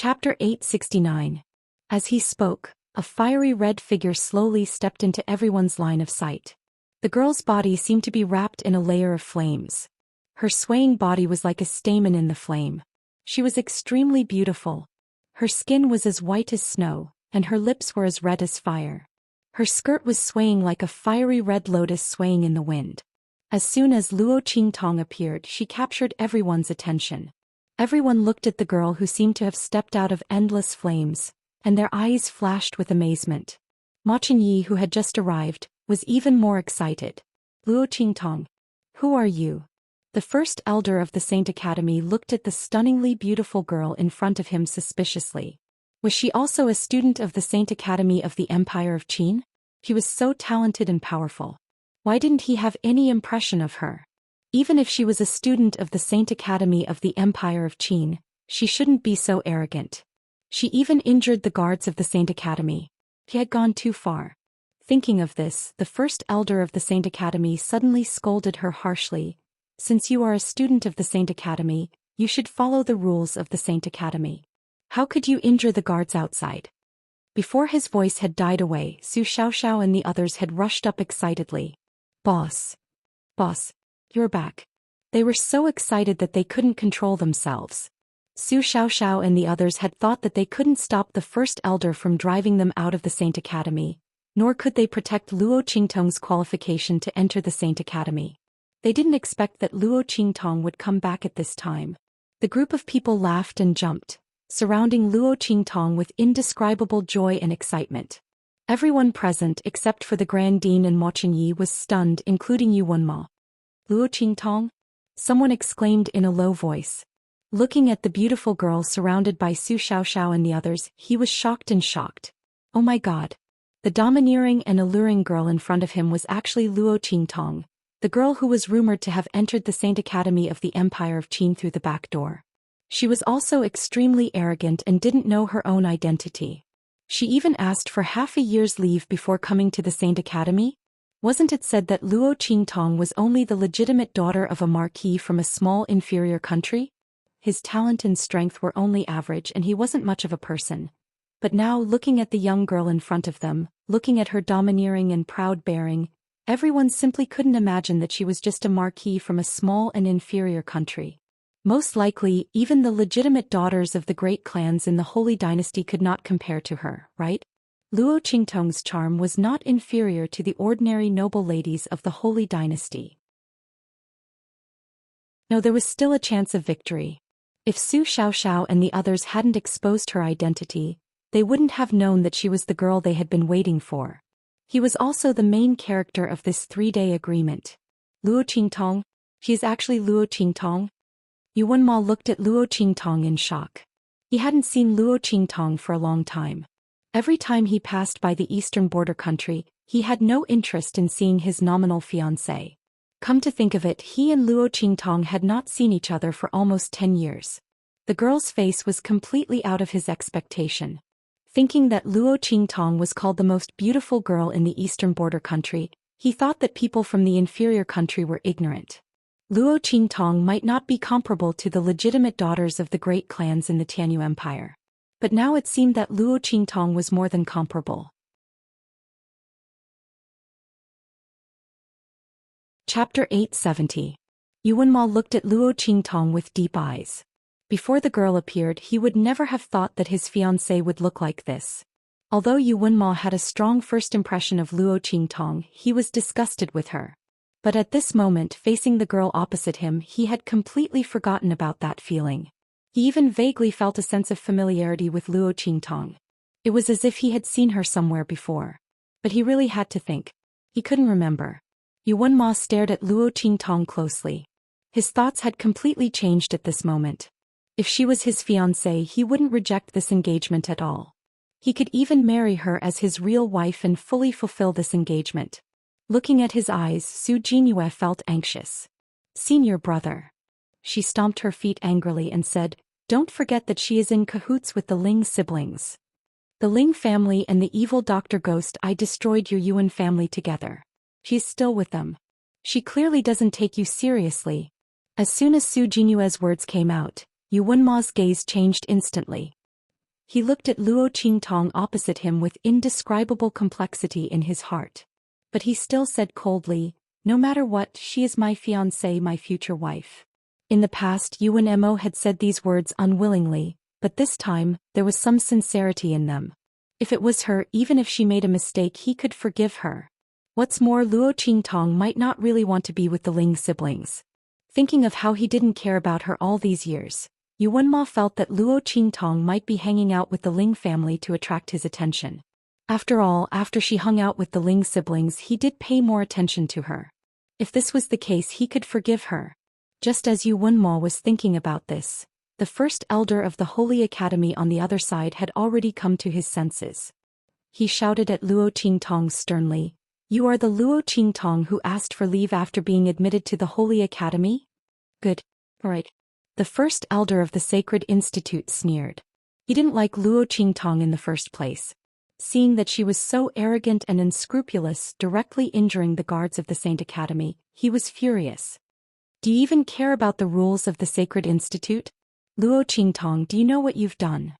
Chapter 869. As he spoke, a fiery red figure slowly stepped into everyone's line of sight. The girl's body seemed to be wrapped in a layer of flames. Her swaying body was like a stamen in the flame. She was extremely beautiful. Her skin was as white as snow, and her lips were as red as fire. Her skirt was swaying like a fiery red lotus swaying in the wind. As soon as Luo Qingtong appeared, she captured everyone's attention. Everyone looked at the girl who seemed to have stepped out of endless flames, and their eyes flashed with amazement. Ma Qingyi, who had just arrived, was even more excited. Luo Qingtong, who are you? The first elder of the Saint Academy looked at the stunningly beautiful girl in front of him suspiciously. Was she also a student of the Saint Academy of the Empire of Qin? She was so talented and powerful. Why didn't he have any impression of her? Even if she was a student of the Saint Academy of the Empire of Qin, she shouldn't be so arrogant. She even injured the guards of the Saint Academy. He had gone too far. Thinking of this, the first elder of the Saint Academy suddenly scolded her harshly. Since you are a student of the Saint Academy, you should follow the rules of the Saint Academy. How could you injure the guards outside? Before his voice had died away, Zhou Xian and the others had rushed up excitedly. Boss! You're back. They were so excited that they couldn't control themselves. Zhou Xian and the others had thought that they couldn't stop the first elder from driving them out of the Saint Academy, nor could they protect Luo Qingtong's qualification to enter the Saint Academy. They didn't expect that Luo Qingtong would come back at this time. The group of people laughed and jumped, surrounding Luo Qingtong with indescribable joy and excitement. Everyone present except for the Grand Dean and Ma Qingyi was stunned, including Yu Wenma. Luo Qingtong? Someone exclaimed in a low voice. Looking at the beautiful girl surrounded by Zhou Xian and the others, he was shocked. Oh my god. The domineering and alluring girl in front of him was actually Luo Qingtong, the girl who was rumored to have entered the Saint Academy of the Empire of Qin through the back door. She was also extremely arrogant and didn't know her own identity. She even asked for half a year's leave before coming to the Saint Academy? Wasn't it said that Luo Qingtong was only the legitimate daughter of a marquis from a small inferior country? His talent and strength were only average and he wasn't much of a person. But now, looking at the young girl in front of them, looking at her domineering and proud bearing, everyone simply couldn't imagine that she was just a marquis from a small and inferior country. Most likely, even the legitimate daughters of the great clans in the Holy Dynasty could not compare to her, right? Luo Qingtong's charm was not inferior to the ordinary noble ladies of the Holy Dynasty. No, there was still a chance of victory. If Zhou Xian and the others hadn't exposed her identity, they wouldn't have known that she was the girl they had been waiting for. He was also the main character of this 3-day agreement. Luo Qingtong? She is actually Luo Qingtong? Yu Wenma looked at Luo Qingtong in shock. He hadn't seen Luo Qingtong for a long time. Every time he passed by the eastern border country, he had no interest in seeing his nominal fiancée. Come to think of it, he and Luo Qingtong had not seen each other for almost 10 years. The girl's face was completely out of his expectation. Thinking that Luo Qingtong was called the most beautiful girl in the eastern border country, he thought that people from the inferior country were ignorant. Luo Qingtong might not be comparable to the legitimate daughters of the great clans in the Tianyu Empire. But now it seemed that Luo Qingtong was more than comparable. Chapter 870. Yu Wenma looked at Luo Qingtong with deep eyes. Before the girl appeared, he would never have thought that his fiancée would look like this. Although Yu Wenma had a strong first impression of Luo Qingtong, he was disgusted with her. But at this moment, facing the girl opposite him, he had completely forgotten about that feeling. He even vaguely felt a sense of familiarity with Luo Qingtong. It was as if he had seen her somewhere before. But he really had to think. He couldn't remember. Yu Wenma stared at Luo Qingtong closely. His thoughts had completely changed at this moment. If she was his fiancée, he wouldn't reject this engagement at all. He could even marry her as his real wife and fully fulfill this engagement. Looking at his eyes, Su Jinyue felt anxious. Senior brother. She stomped her feet angrily and said, "Don't forget that she is in cahoots with the Ling siblings. The Ling family and the evil Dr. Ghost. I destroyed your Yuan family together. She's still with them. She clearly doesn't take you seriously." As soon as Su Jinyue's words came out, Yu Wenma's gaze changed instantly. He looked at Luo Qingtong opposite him with indescribable complexity in his heart. But he still said coldly, "No matter what, she is my fiancée, my future wife." In the past, Yuan Mo had said these words unwillingly, but this time, there was some sincerity in them. If it was her, even if she made a mistake, he could forgive her. What's more, Luo Qingtong might not really want to be with the Ling siblings. Thinking of how he didn't care about her all these years, Yuan Ma felt that Luo Qingtong might be hanging out with the Ling family to attract his attention. After all, after she hung out with the Ling siblings, he did pay more attention to her. If this was the case, he could forgive her. Just as Yuan Ma was thinking about this, the first elder of the Holy Academy on the other side had already come to his senses. He shouted at Luo Qingtong sternly, "You are the Luo Qingtong who asked for leave after being admitted to the Holy Academy? Good. Right." The first elder of the Sacred Institute sneered. He didn't like Luo Qingtong in the first place. Seeing that she was so arrogant and unscrupulous, directly injuring the guards of the Saint Academy, he was furious. "Do you even care about the rules of the Sacred Institute? Luo Qingtong, do you know what you've done?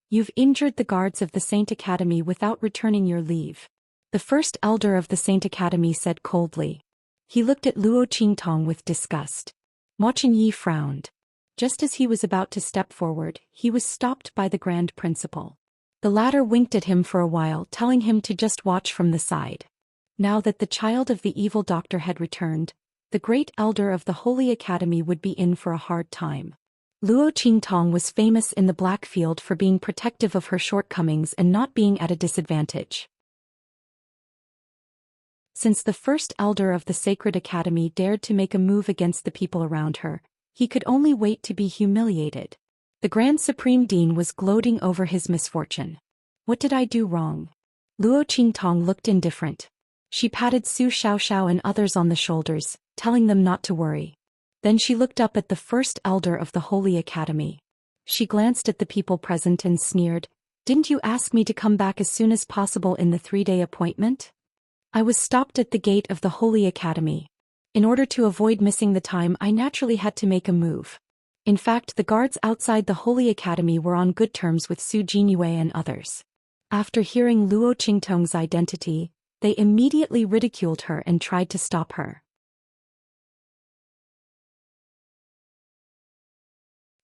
You've injured the guards of the Saint Academy without returning your leave." The first elder of the Saint Academy said coldly. He looked at Luo Qingtong with disgust. Ma Qingyi frowned. Just as he was about to step forward, he was stopped by the Grand Principal. The latter winked at him for a while, telling him to just watch from the side. Now that the child of the evil doctor had returned, the great elder of the Holy Academy would be in for a hard time. Luo Qingtong was famous in the Black Field for being protective of her shortcomings and not being at a disadvantage. Since the first elder of the Sacred Academy dared to make a move against the people around her, he could only wait to be humiliated. The Grand Supreme Dean was gloating over his misfortune. "What did I do wrong?" Luo Qingtong looked indifferent. She patted Su Xiaoxiao and others on the shoulders, telling them not to worry. Then she looked up at the first elder of the Holy Academy. She glanced at the people present and sneered, "Didn't you ask me to come back as soon as possible in the 3-day appointment? I was stopped at the gate of the Holy Academy. In order to avoid missing the time, I naturally had to make a move. In fact, the guards outside the Holy Academy were on good terms with Su Jinyue and others. After hearing Luo Qingtong's identity, they immediately ridiculed her and tried to stop her."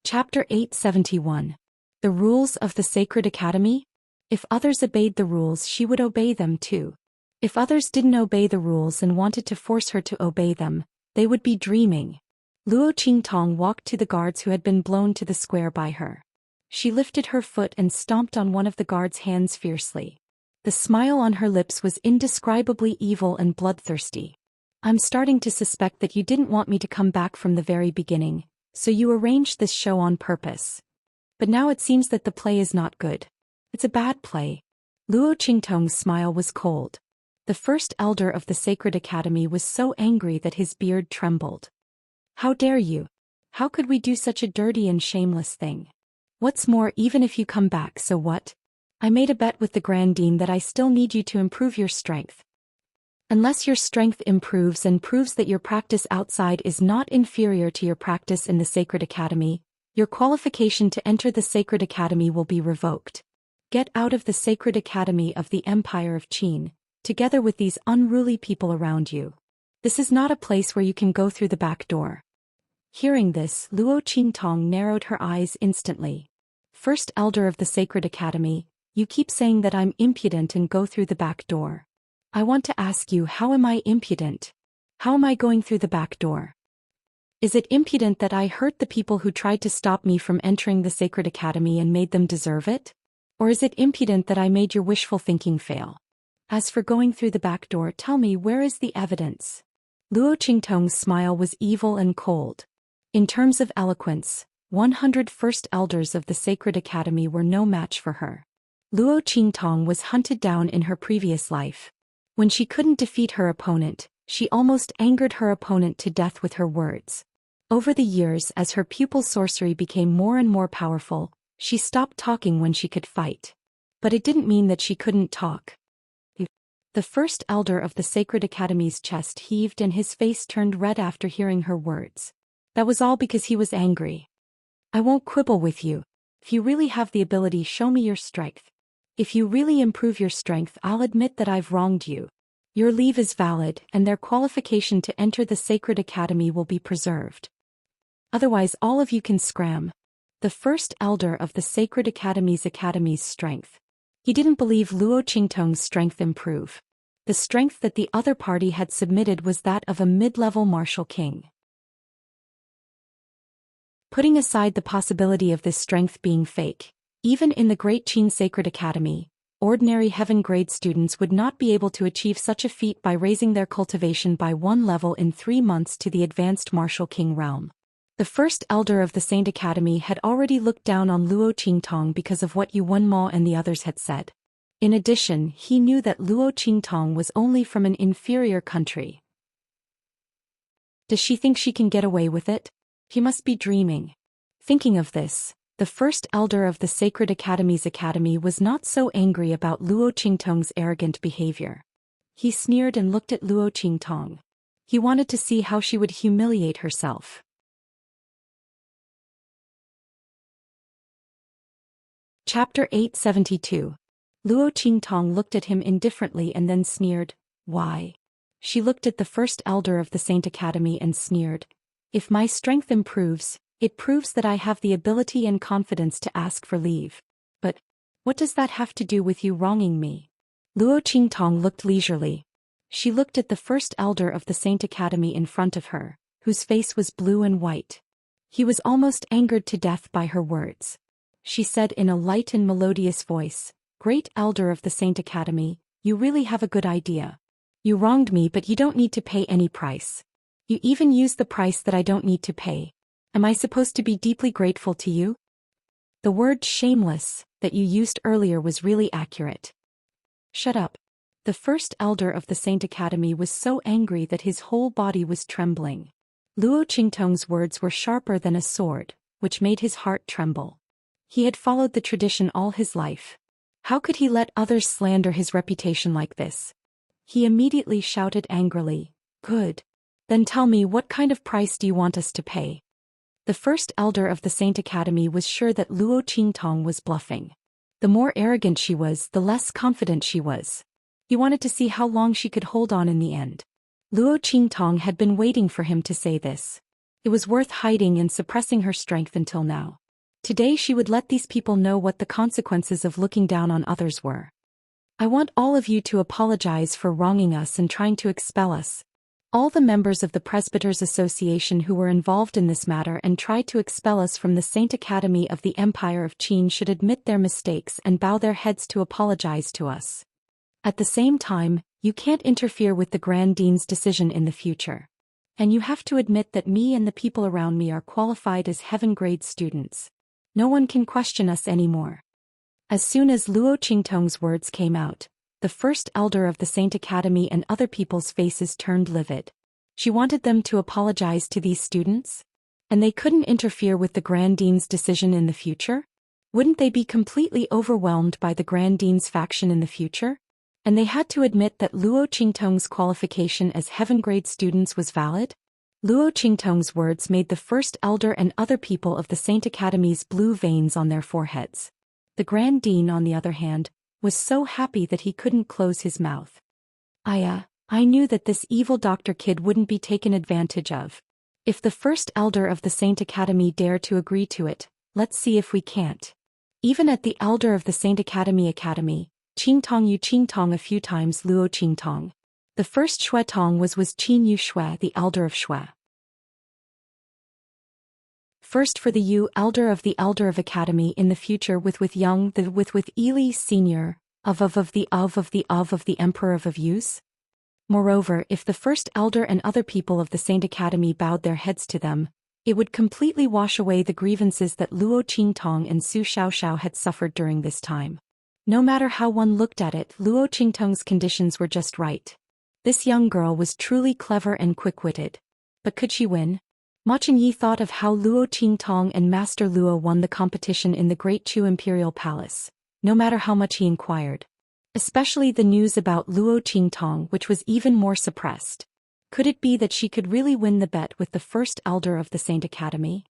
Chapter 871. The Rules of the Sacred Academy? If others obeyed the rules, she would obey them too. If others didn't obey the rules and wanted to force her to obey them, they would be dreaming. Luo Qingtong walked to the guards who had been blown to the square by her. She lifted her foot and stomped on one of the guards' hands fiercely. The smile on her lips was indescribably evil and bloodthirsty. "I'm starting to suspect that you didn't want me to come back from the very beginning, so you arranged this show on purpose. But now it seems that the play is not good. It's a bad play." Luo Qingtong's smile was cold. The first elder of the Sacred Academy was so angry that his beard trembled. "How dare you? How could we do such a dirty and shameless thing? What's more, even if you come back, so what? I made a bet with the Grand Dean that I still need you to improve your strength. Unless your strength improves and proves that your practice outside is not inferior to your practice in the Sacred Academy, your qualification to enter the Sacred Academy will be revoked. Get out of the Sacred Academy of the Empire of Qin, together with these unruly people around you. This is not a place where you can go through the back door." Hearing this, Luo Qingtong narrowed her eyes instantly. "First elder of the Sacred Academy, you keep saying that I'm impudent and go through the back door. I want to ask you, how am I impudent? How am I going through the back door? Is it impudent that I hurt the people who tried to stop me from entering the Sacred Academy and made them deserve it? Or is it impudent that I made your wishful thinking fail? As for going through the back door, tell me, where is the evidence?" Luo Qingtong's smile was evil and cold. In terms of eloquence, 100 first elders of the Sacred Academy were no match for her. Luo Qingtong was hunted down in her previous life. When she couldn't defeat her opponent, she almost angered her opponent to death with her words. Over the years, as her pupil's sorcery became more and more powerful, she stopped talking when she could fight. But it didn't mean that she couldn't talk. The first elder of the Sacred Academy's chest heaved and his face turned red after hearing her words. That was all because he was angry. "I won't quibble with you. If you really have the ability, show me your strength. If you really improve your strength, I'll admit that I've wronged you. Your leave is valid, and their qualification to enter the Sacred Academy will be preserved. Otherwise, all of you can scram. The first elder of the Sacred Academy's strength. He didn't believe Luo Qingtong's strength improve. The strength that the other party had submitted was that of a mid-level martial king. Putting aside the possibility of this strength being fake, even in the Great Qin Sacred Academy, ordinary heaven-grade students would not be able to achieve such a feat by raising their cultivation by 1 level in 3 months to the advanced martial king realm. The first elder of the Saint Academy had already looked down on Luo Qingtong because of what Yu Wenmo and the others had said. In addition, he knew that Luo Qingtong was only from an inferior country. Does she think she can get away with it? He must be dreaming. Thinking of this, the first elder of the Sacred Academy was not so angry about Luo Qingtong's arrogant behavior. He sneered and looked at Luo Qingtong. He wanted to see how she would humiliate herself. Chapter 872. Luo Qingtong looked at him indifferently and then sneered. Why? She looked at the first elder of the Saint Academy and sneered. If my strength improves, it proves that I have the ability and confidence to ask for leave. But what does that have to do with you wronging me? Luo Qingtong looked leisurely. She looked at the first elder of the Saint Academy in front of her, whose face was blue and white. He was almost angered to death by her words. She said in a light and melodious voice, Great elder of the Saint Academy, you really have a good idea. You wronged me, but you don't need to pay any price. You even used the price that I don't need to pay. Am I supposed to be deeply grateful to you? The word shameless that you used earlier was really accurate. Shut up. The first elder of the Saint Academy was so angry that his whole body was trembling. Luo Qingtong's words were sharper than a sword, which made his heart tremble. He had followed the tradition all his life. How could he let others slander his reputation like this? He immediately shouted angrily, Good. Then tell me, what kind of price do you want us to pay? The first elder of the Saint Academy was sure that Luo Qingtong was bluffing. The more arrogant she was, the less confident she was. He wanted to see how long she could hold on in the end. Luo Qingtong had been waiting for him to say this. It was worth hiding and suppressing her strength until now. Today she would let these people know what the consequences of looking down on others were. I want all of you to apologize for wronging us and trying to expel us. All the members of the Presbyters Association who were involved in this matter and tried to expel us from the Saint Academy of the Empire of Qin should admit their mistakes and bow their heads to apologize to us. At the same time, you can't interfere with the Grand Dean's decision in the future. And you have to admit that me and the people around me are qualified as heaven-grade students. No one can question us anymore. As soon as Luo Qingtong's words came out, the first elder of the Saint Academy and other people's faces turned livid. She wanted them to apologize to these students? And they couldn't interfere with the Grand Dean's decision in the future? Wouldn't they be completely overwhelmed by the Grand Dean's faction in the future? And they had to admit that Luo Qingtong's qualification as heaven-grade students was valid? Luo Qingtong's words made the first elder and other people of the Saint Academy's blue veins on their foreheads. The Grand Dean, on the other hand, was so happy that he couldn't close his mouth. I knew that this evil doctor kid wouldn't be taken advantage of. If the first elder of the Saint Academy dared to agree to it, let's see if we can't. Even at the elder of the Saint Academy, Qingtong Yu Qingtong a few times Luo Qingtong. The first Shui Tong was Qin Yu Shui, the elder of Shui. First for the Yu elder of Academy in the future with Young the with Ili senior of the Emperor of Yus. Moreover, if the first elder and other people of the Saint Academy bowed their heads to them, it would completely wash away the grievances that Luo Qingtong and Su Xiaoxiao had suffered during this time. No matter how one looked at it, Luo Qingtong's conditions were just right. This young girl was truly clever and quick-witted. But could she win? Ma Chengyi thought of how Luo Qingtong and Master Luo won the competition in the Great Chu Imperial Palace, no matter how much he inquired. Especially the news about Luo Qingtong, which was even more suppressed. Could it be that she could really win the bet with the first elder of the Saint Academy?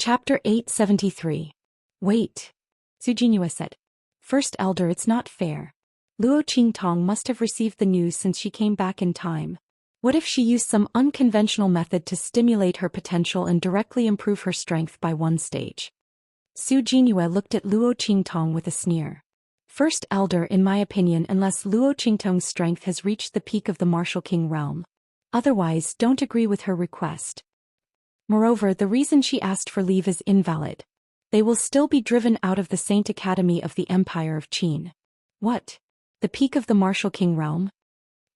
Chapter 873. Wait. Zhu Jingyue said. First Elder, it's not fair. Luo Qingtong must have received the news since she came back in time. What if she used some unconventional method to stimulate her potential and directly improve her strength by one stage? Zhu Jingyue looked at Luo Qingtong with a sneer. First Elder, in my opinion, unless Luo Qingtong's strength has reached the peak of the Martial King realm. Otherwise, don't agree with her request. Moreover, the reason she asked for leave is invalid. They will still be driven out of the Saint Academy of the Empire of Qin. What? The peak of the Martial King realm?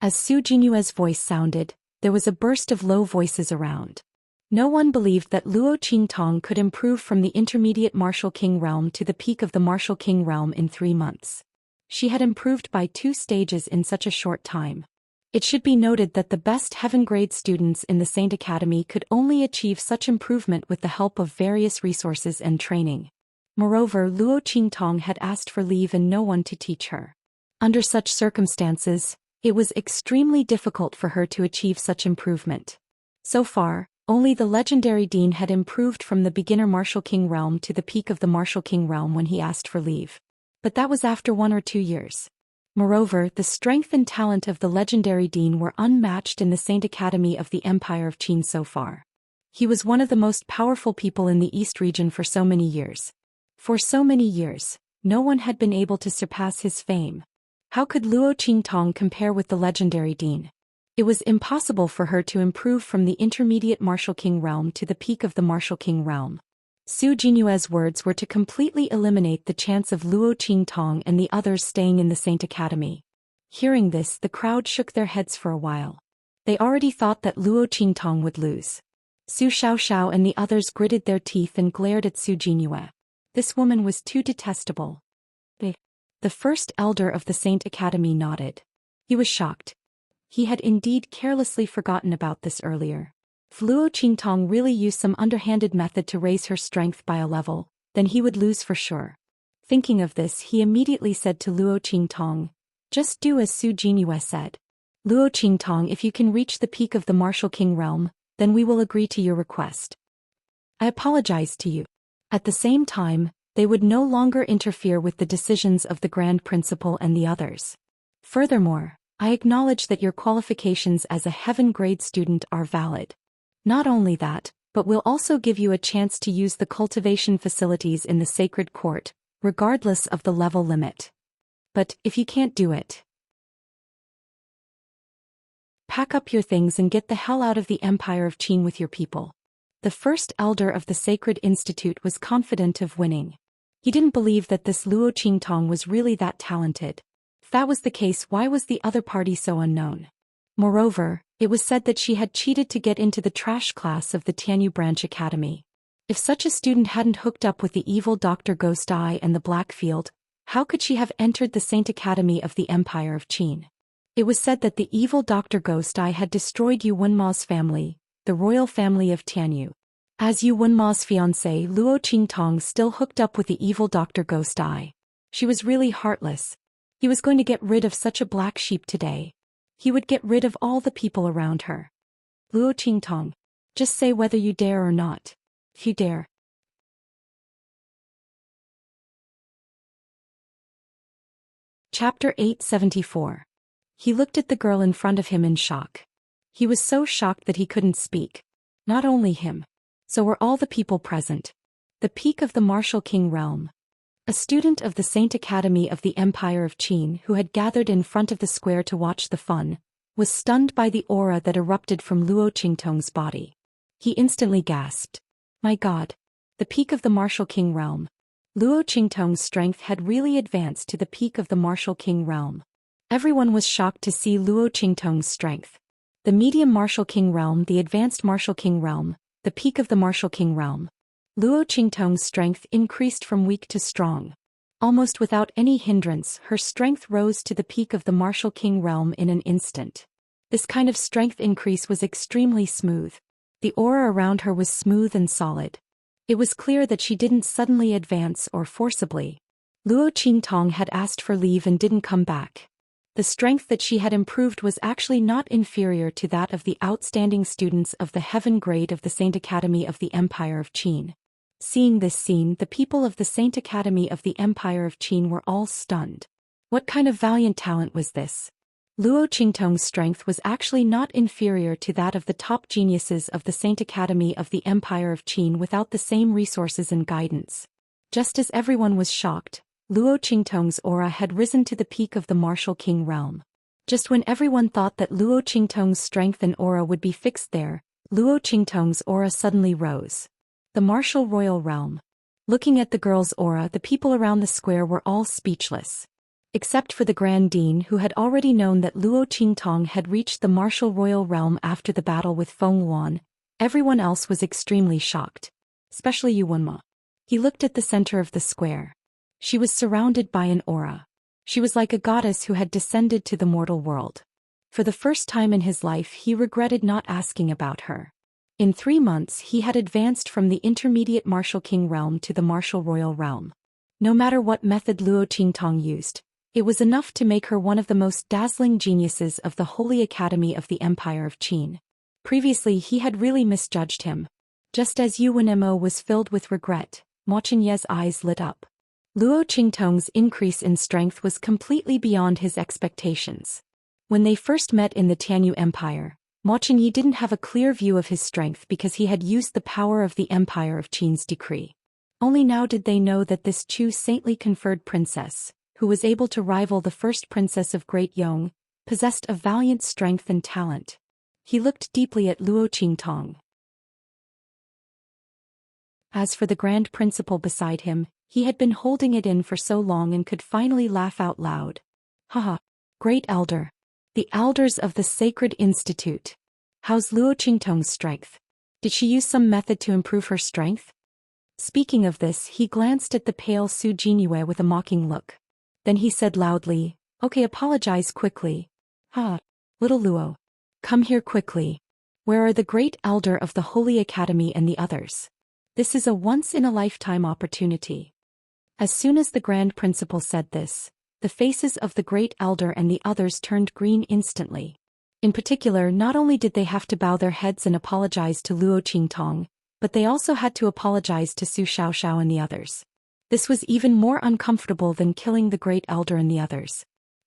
As Zhu Jinyue's voice sounded, there was a burst of low voices around. No one believed that Luo Qingtong could improve from the intermediate Martial King realm to the peak of the Martial King realm in 3 months. She had improved by 2 stages in such a short time. It should be noted that the best heaven-grade students in the Saint Academy could only achieve such improvement with the help of various resources and training. Moreover, Luo Qingtong had asked for leave and no one to teach her. Under such circumstances, it was extremely difficult for her to achieve such improvement. So far, only the legendary Dean had improved from the beginner Martial King realm to the peak of the Martial King realm when he asked for leave. But that was after 1 or 2 years. Moreover, the strength and talent of the legendary Dean were unmatched in the Saint Academy of the Empire of Qin so far. He was one of the most powerful people in the East region for so many years. For so many years, no one had been able to surpass his fame. How could Luo Qingtong compare with the legendary Dean? It was impossible for her to improve from the intermediate Martial King realm to the peak of the Martial King realm. Zhu Jinyue's words were to completely eliminate the chance of Luo Qingtong and the others staying in the Saint Academy. Hearing this, the crowd shook their heads for a while. They already thought that Luo Qingtong would lose. Su Xiaoxiao and the others gritted their teeth and glared at Zhu Jinyue. This woman was too detestable. The first elder of the Saint Academy nodded. He was shocked. He had indeed carelessly forgotten about this earlier. If Luo Qingtong really used some underhanded method to raise her strength by a level, then he would lose for sure. Thinking of this, he immediately said to Luo Qingtong, "Just do as Zhu Jinyue said. Luo Qingtong, if you can reach the peak of the Martial King realm, then we will agree to your request. I apologize to you." At the same time, they would no longer interfere with the decisions of the Grand Principal and the others. Furthermore, I acknowledge that your qualifications as a heaven-grade student are valid. Not only that, but we'll also give you a chance to use the cultivation facilities in the Sacred Court, regardless of the level limit. But if you can't do it, pack up your things and get the hell out of the Empire of Qin with your people. The first elder of the Sacred Institute was confident of winning. He didn't believe that this Luo Qingtong was really that talented. If that was the case, why was the other party so unknown? Moreover, it was said that she had cheated to get into the trash class of the Tianyu Branch Academy. If such a student hadn't hooked up with the evil Dr. Ghost Eye and the Blackfield, how could she have entered the Saint Academy of the Empire of Qin? It was said that the evil Dr. Ghost Eye had destroyed Yu Wenma's family, the royal family of Tianyu. As Yu Wenma's fiancé, Luo Qingtong still hooked up with the evil Dr. Ghost Eye. She was really heartless. He was going to get rid of such a black sheep today. He would get rid of all the people around her. Luo Qingtong, just say whether you dare or not. If you dare. Chapter 874. He looked at the girl in front of him in shock. He was so shocked that he couldn't speak. Not only him. So were all the people present. The peak of the Martial King realm. A student of the Saint Academy of the Empire of Qin who had gathered in front of the square to watch the fun, was stunned by the aura that erupted from Luo Qingtong's body. He instantly gasped. My God! The peak of the Martial King realm. Luo Qingtong's strength had really advanced to the peak of the Martial King realm. Everyone was shocked to see Luo Qingtong's strength. The medium Martial King realm, the advanced Martial King realm, the peak of the Martial King realm. Luo Qingtong's strength increased from weak to strong. Almost without any hindrance, her strength rose to the peak of the Martial King realm in an instant. This kind of strength increase was extremely smooth. The aura around her was smooth and solid. It was clear that she didn't suddenly advance or forcibly. Luo Qingtong had asked for leave and didn't come back. The strength that she had improved was actually not inferior to that of the outstanding students of the heaven grade of the Saint Academy of the Empire of Qin. Seeing this scene, the people of the Saint Academy of the Empire of Qin were all stunned. What kind of valiant talent was this? Luo Qingtong's strength was actually not inferior to that of the top geniuses of the Saint Academy of the Empire of Qin without the same resources and guidance. Just as everyone was shocked, Luo Qingtong's aura had risen to the peak of the martial king realm. Just when everyone thought that Luo Qingtong's strength and aura would be fixed there, Luo Qingtong's aura suddenly rose. The martial royal realm. Looking at the girl's aura, the people around the square were all speechless. Except for the Grand Dean, who had already known that Luo Qingtong had reached the martial royal realm after the battle with Feng Luan, everyone else was extremely shocked. Especially Yu Wenma. He looked at the center of the square. She was surrounded by an aura. She was like a goddess who had descended to the mortal world. For the first time in his life, he regretted not asking about her. In 3 months, he had advanced from the intermediate martial king realm to the martial royal realm. No matter what method Luo Qingtong used, it was enough to make her one of the most dazzling geniuses of the Holy Academy of the Empire of Qin. Previously, he had really misjudged him. Just as Yu Wenmo was filled with regret, Ma Chenye's eyes lit up. Luo Qingtong's increase in strength was completely beyond his expectations. When they first met in the Tianyu Empire, Ma Chenye didn't have a clear view of his strength because he had used the power of the Empire of Qin's decree. Only now did they know that this Chu saintly conferred princess, who was able to rival the first princess of Great Yong, possessed a valiant strength and talent. He looked deeply at Luo Qingtong. As for the grand principal beside him, he had been holding it in for so long and could finally laugh out loud. Haha, great elder. The elders of the Sacred Institute. How's Luo Qingtong's strength? Did she use some method to improve her strength? Speaking of this, he glanced at the pale Su Jinyue with a mocking look. Then he said loudly, "Okay, apologize quickly. Little Luo. Come here quickly. Where are the great elder of the Holy Academy and the others? This is a once-in-a-lifetime opportunity." As soon as the Grand Principal said this, the faces of the great elder and the others turned green instantly. In particular, not only did they have to bow their heads and apologize to Luo Qingtong, but they also had to apologize to Su Xiaoxiao and the others. This was even more uncomfortable than killing the great elder and the others.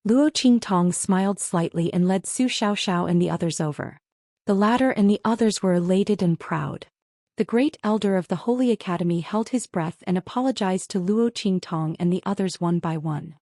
Luo Qingtong smiled slightly and led Su Xiaoxiao and the others over. The latter and the others were elated and proud. The great elder of the Holy Academy held his breath and apologized to Luo Qingtong and the others one by one.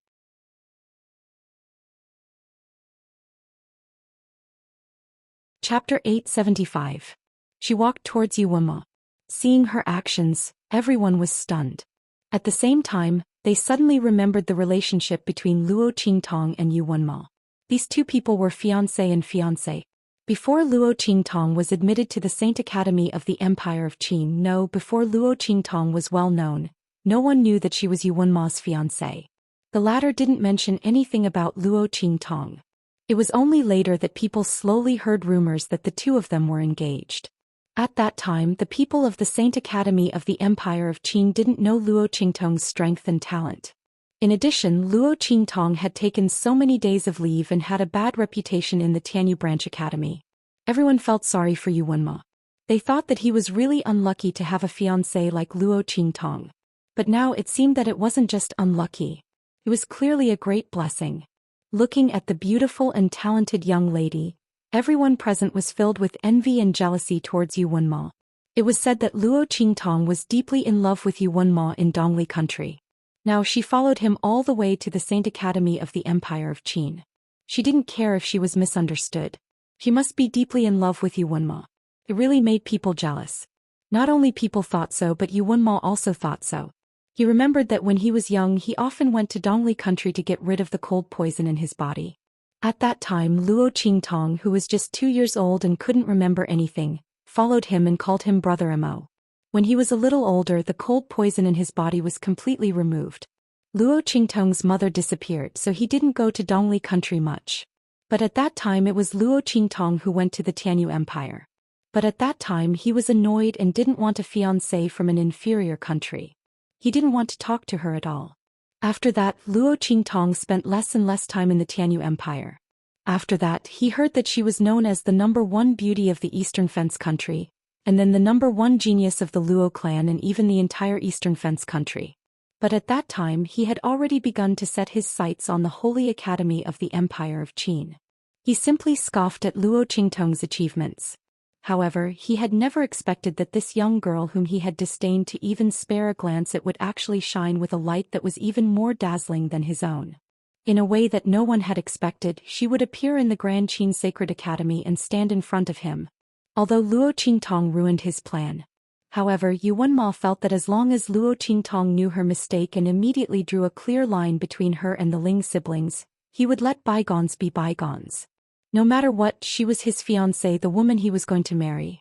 Chapter 875. She walked towards Yu Wenma. Seeing her actions, everyone was stunned. At the same time, they suddenly remembered the relationship between Luo Qingtong and Yu Wenma. These two people were fiancé and fiancée. Before Luo Qingtong was admitted to the Saint Academy of the Empire of Qin, before Luo Qingtong was well known, no one knew that she was Yu Wenma's fiancé. The latter didn't mention anything about Luo Qingtong. It was only later that people slowly heard rumors that the two of them were engaged. At that time, the people of the Saint Academy of the Empire of Qin didn't know Luo Qingtong's strength and talent. In addition, Luo Qingtong had taken so many days of leave and had a bad reputation in the Tianyu Branch Academy. Everyone felt sorry for Yu Wenma. They thought that he was really unlucky to have a fiancé like Luo Qingtong. But now it seemed that it wasn't just unlucky. It was clearly a great blessing. Looking at the beautiful and talented young lady, everyone present was filled with envy and jealousy towards Yu Wenma. It was said that Luo Qingtong was deeply in love with Yu Wenma in Dongli country. Now she followed him all the way to the Saint Academy of the Empire of Qin. She didn't care if she was misunderstood. She must be deeply in love with Yu Wenma. It really made people jealous. Not only people thought so, but Yu Wenma also thought so. He remembered that when he was young he often went to Dongli country to get rid of the cold poison in his body. At that time Luo Qingtong, who was just 2 years old and couldn't remember anything, followed him and called him Brother Mo. When he was a little older, the cold poison in his body was completely removed. Luo Qingtong's mother disappeared, so he didn't go to Dongli country much. But at that time it was Luo Qingtong who went to the Tianyu Empire. But at that time he was annoyed and didn't want a fiancée from an inferior country. He didn't want to talk to her at all. After that, Luo Qingtong spent less and less time in the Tianyu Empire. After that, he heard that she was known as the #1 beauty of the Eastern Fence country, and then the #1 genius of the Luo clan and even the entire Eastern Fence country. But at that time he had already begun to set his sights on the Holy Academy of the Empire of Qin. He simply scoffed at Luo Qingtong's achievements. However, he had never expected that this young girl whom he had disdained to even spare a glance at would actually shine with a light that was even more dazzling than his own. In a way that no one had expected, she would appear in the Grand Qin Sacred Academy and stand in front of him. Although Luo Qingtong ruined his plan. However, Yu Wenma felt that as long as Luo Qingtong knew her mistake and immediately drew a clear line between her and the Ling siblings, he would let bygones be bygones. No matter what, she was his fiancée, the woman he was going to marry.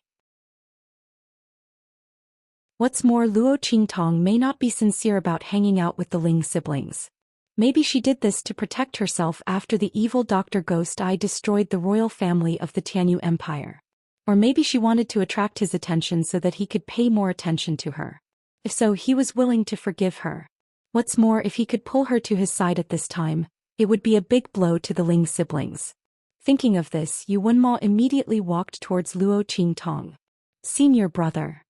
What's more, Luo Qingtong may not be sincere about hanging out with the Ling siblings. Maybe she did this to protect herself after the evil Dr. Ghost Eye destroyed the royal family of the Tianyu Empire. Or maybe she wanted to attract his attention so that he could pay more attention to her. If so, he was willing to forgive her. What's more, if he could pull her to his side at this time, it would be a big blow to the Ling siblings. Thinking of this, Yu Wenma immediately walked towards Luo Qingtong. Senior brother.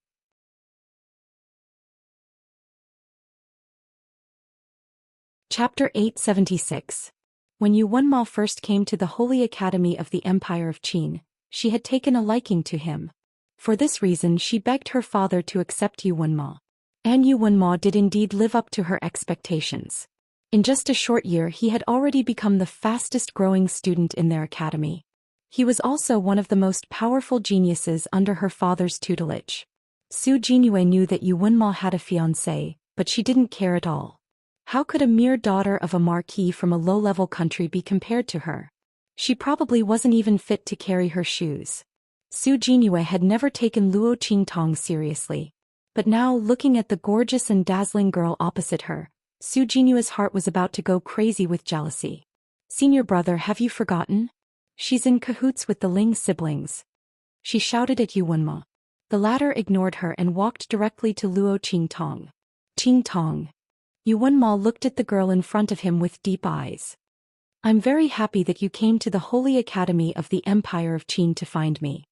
Chapter 876. When Yu Wenma first came to the Holy Academy of the Empire of Qin, she had taken a liking to him. For this reason she begged her father to accept Yu Wenma. And Yu Wenma did indeed live up to her expectations. In just a short year he had already become the fastest growing student in their academy. He was also one of the most powerful geniuses under her father's tutelage. Su Jinyue knew that Yu Wenma had a fiancé, but she didn't care at all. How could a mere daughter of a marquis from a low-level country be compared to her? She probably wasn't even fit to carry her shoes. Su Jinyue had never taken Luo Qingtong seriously. But now, looking at the gorgeous and dazzling girl opposite her, Su Jinyue's heart was about to go crazy with jealousy. Senior brother, have you forgotten? She's in cahoots with the Ling siblings. She shouted at Yu Wenma. The latter ignored her and walked directly to Luo Qingtong. Qingtong. Yu Wenma looked at the girl in front of him with deep eyes. I'm very happy that you came to the Holy Academy of the Empire of Qin to find me.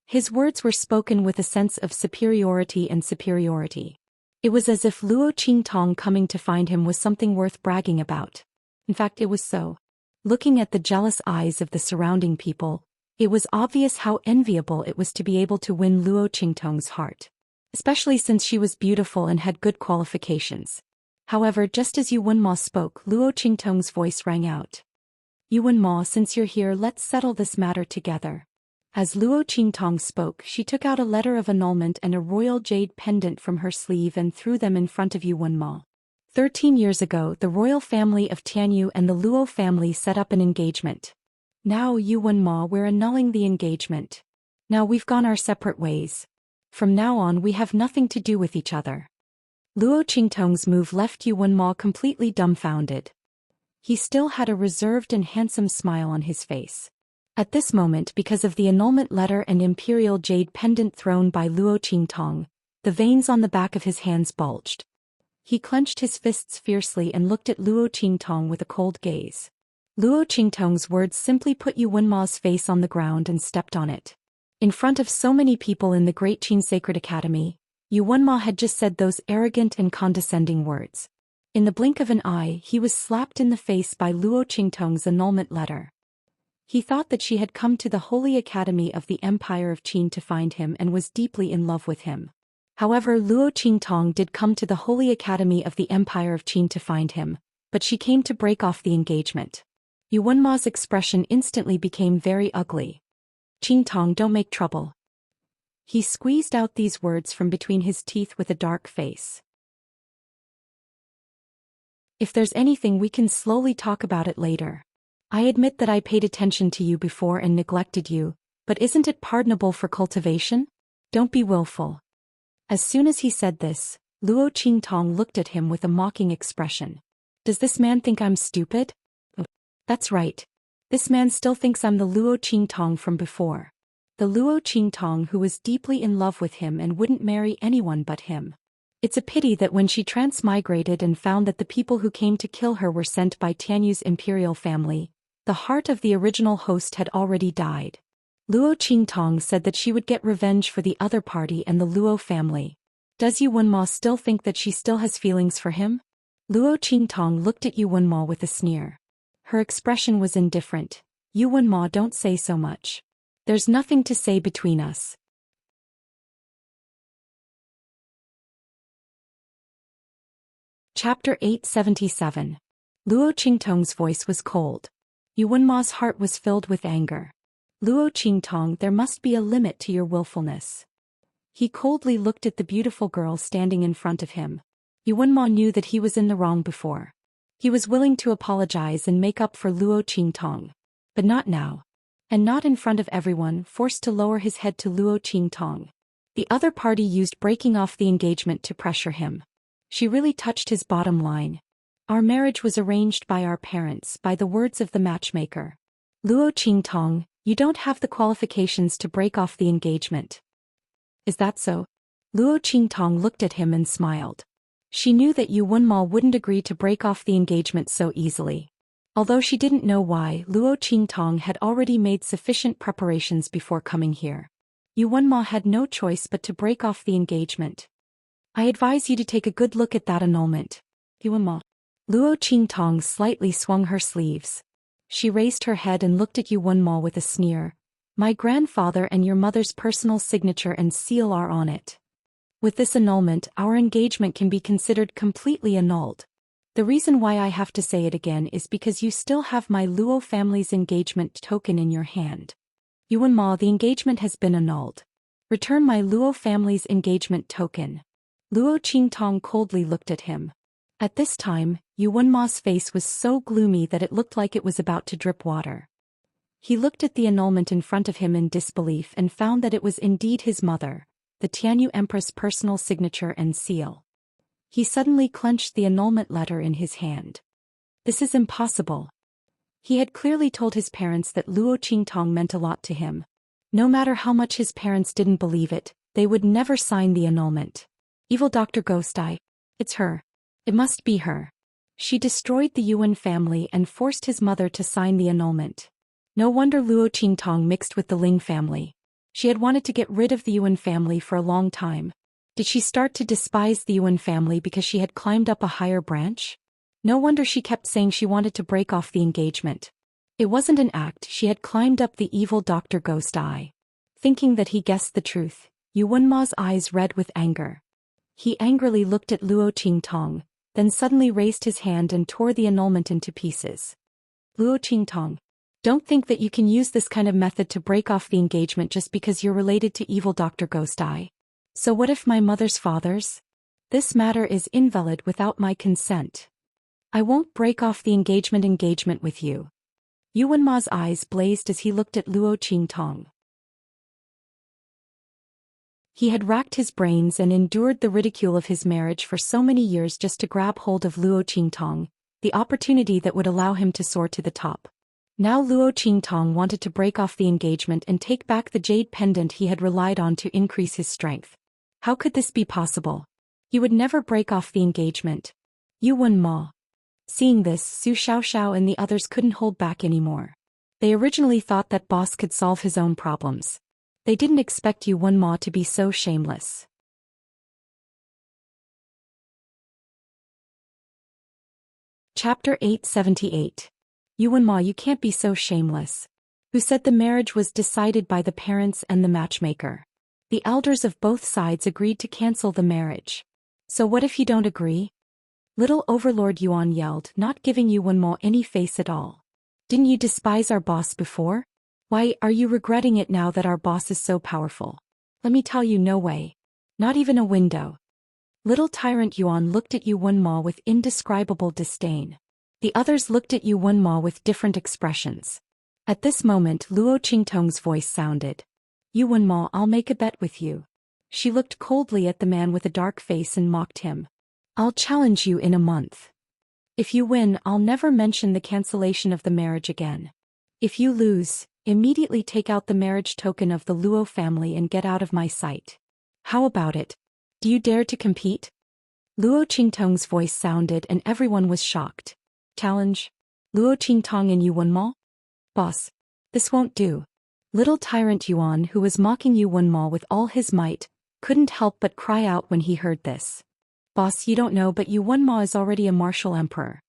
His words were spoken with a sense of superiority and superiority. It was as if Luo Qingtong coming to find him was something worth bragging about. In fact, it was so. Looking at the jealous eyes of the surrounding people, it was obvious how enviable it was to be able to win Luo Qingtong's heart. Especially since she was beautiful and had good qualifications. However, just as Yu Wenma spoke, Luo Qingtong's voice rang out. Yu Wenma, since you're here, let's settle this matter together. As Luo Qingtong spoke, she took out a letter of annulment and a royal jade pendant from her sleeve and threw them in front of Yu Wenma. 13 years ago, the royal family of Tianyu and the Luo family set up an engagement. Now, Yu Wenma, we're annulling the engagement. Now we've gone our separate ways. From now on we have nothing to do with each other. Luo Qingtong's move left Yu Wenma completely dumbfounded. He still had a reserved and handsome smile on his face. At this moment, because of the annulment letter and imperial jade pendant thrown by Luo Qingtong, the veins on the back of his hands bulged. He clenched his fists fiercely and looked at Luo Qingtong with a cold gaze. Luo Qingtong's words simply put Yu Wenma's face on the ground and stepped on it. In front of so many people in the Great Qin Sacred Academy, Yu Wenma had just said those arrogant and condescending words. In the blink of an eye, he was slapped in the face by Luo Qingtong's annulment letter. He thought that she had come to the Holy Academy of the Empire of Qin to find him and was deeply in love with him. However, Luo Qingtong did come to the Holy Academy of the Empire of Qin to find him, but she came to break off the engagement. Yu Wenma's expression instantly became very ugly. Qingtong, don't make trouble. He squeezed out these words from between his teeth with a dark face. If there's anything, we can slowly talk about it later. I admit that I paid attention to you before and neglected you, but isn't it pardonable for cultivation? Don't be willful. As soon as he said this, Luo Qingtong looked at him with a mocking expression. Does this man think I'm stupid? Oh, that's right. This man still thinks I'm the Luo Qingtong from before. The Luo Qingtong who was deeply in love with him and wouldn't marry anyone but him. It's a pity that when she transmigrated and found that the people who came to kill her were sent by Tianyu's imperial family, the heart of the original host had already died. Luo Qingtong said that she would get revenge for the other party and the Luo family. Does Yu Wenma still think that she still has feelings for him? Luo Qingtong looked at Yu Wenma with a sneer. Her expression was indifferent. Yu Wenma, don't say so much. There's nothing to say between us. Chapter 877. Luo Qingtong's voice was cold. Yu Wenma's heart was filled with anger. Luo Qingtong, there must be a limit to your willfulness. He coldly looked at the beautiful girl standing in front of him. Yu Wenma knew that he was in the wrong before. He was willing to apologize and make up for Luo Qingtong. But not now. And not in front of everyone, forced to lower his head to Luo Qingtong. The other party used breaking off the engagement to pressure him. She really touched his bottom line. Our marriage was arranged by our parents, by the words of the matchmaker. Luo Qingtong, you don't have the qualifications to break off the engagement. Is that so? Luo Qingtong looked at him and smiled. She knew that Yu Wenma wouldn't agree to break off the engagement so easily. Although she didn't know why, Luo Qingtong had already made sufficient preparations before coming here. Yu Wenma had no choice but to break off the engagement. I advise you to take a good look at that annulment. Yu Wenma. Luo Qingtong slightly swung her sleeves. She raised her head and looked at Yu Wenma with a sneer. My grandfather and your mother's personal signature and seal are on it. With this annulment, our engagement can be considered completely annulled. The reason why I have to say it again is because you still have my Luo family's engagement token in your hand. Yu Wenma, the engagement has been annulled. Return my Luo family's engagement token. Luo Qingtong coldly looked at him. At this time, Yu Wenma's face was so gloomy that it looked like it was about to drip water. He looked at the annulment in front of him in disbelief and found that it was indeed his mother, the Tianyu Empress' personal signature and seal. He suddenly clenched the annulment letter in his hand. This is impossible. He had clearly told his parents that Luo Qingtong meant a lot to him. No matter how much his parents didn't believe it, they would never sign the annulment. Evil Dr. Ghost Eye. It's her. It must be her. She destroyed the Yuan family and forced his mother to sign the annulment. No wonder Luo Qingtong mixed with the Ling family. She had wanted to get rid of the Yuan family for a long time. Did she start to despise the Yuan family because she had climbed up a higher branch? No wonder she kept saying she wanted to break off the engagement. It wasn't an act, she had climbed up the evil Dr. Ghost Eye. Thinking that he guessed the truth, Yu Wenma's eyes red with anger. He angrily looked at Luo Qingtong, then suddenly raised his hand and tore the annulment into pieces. Luo Qingtong, don't think that you can use this kind of method to break off the engagement just because you're related to evil Dr. Ghost Eye. So what if my mother's father's? This matter is invalid without my consent. I won't break off the engagement with you. Yu Wenma's eyes blazed as he looked at Luo Qingtong. He had racked his brains and endured the ridicule of his marriage for so many years just to grab hold of Luo Qingtong, the opportunity that would allow him to soar to the top. Now Luo Qingtong wanted to break off the engagement and take back the jade pendant he had relied on to increase his strength. How could this be possible? He would never break off the engagement. Yu Wenma. Seeing this, Su Xiaoxiao and the others couldn't hold back anymore. They originally thought that boss could solve his own problems. They didn't expect Yu Wenma to be so shameless. Chapter 878. Yu Wenma, you can't be so shameless. Who said the marriage was decided by the parents and the matchmaker? The elders of both sides agreed to cancel the marriage. So what if you don't agree? Little Overlord Yuan yelled, not giving Yu Wenma any face at all. Didn't you despise our boss before? Why are you regretting it now that our boss is so powerful? Let me tell you, no way. Not even a window. Little Tyrant Yuan looked at Yu Wenma with indescribable disdain. The others looked at Yu Wenma with different expressions. At this moment Luo Qingtong's voice sounded. Yu Wenma, I'll make a bet with you. She looked coldly at the man with a dark face and mocked him. I'll challenge you in a month. If you win, I'll never mention the cancellation of the marriage again. If you lose, immediately take out the marriage token of the Luo family and get out of my sight. How about it? Do you dare to compete? Luo Qingtong's voice sounded and everyone was shocked. Challenge? Luo Qingtong and Yu Wenma? Boss. This won't do. Little tyrant Yuan, who was mocking Yu Wenmo with all his might, couldn't help but cry out when he heard this. Boss, you don't know, but Yu Wenmo is already a martial emperor.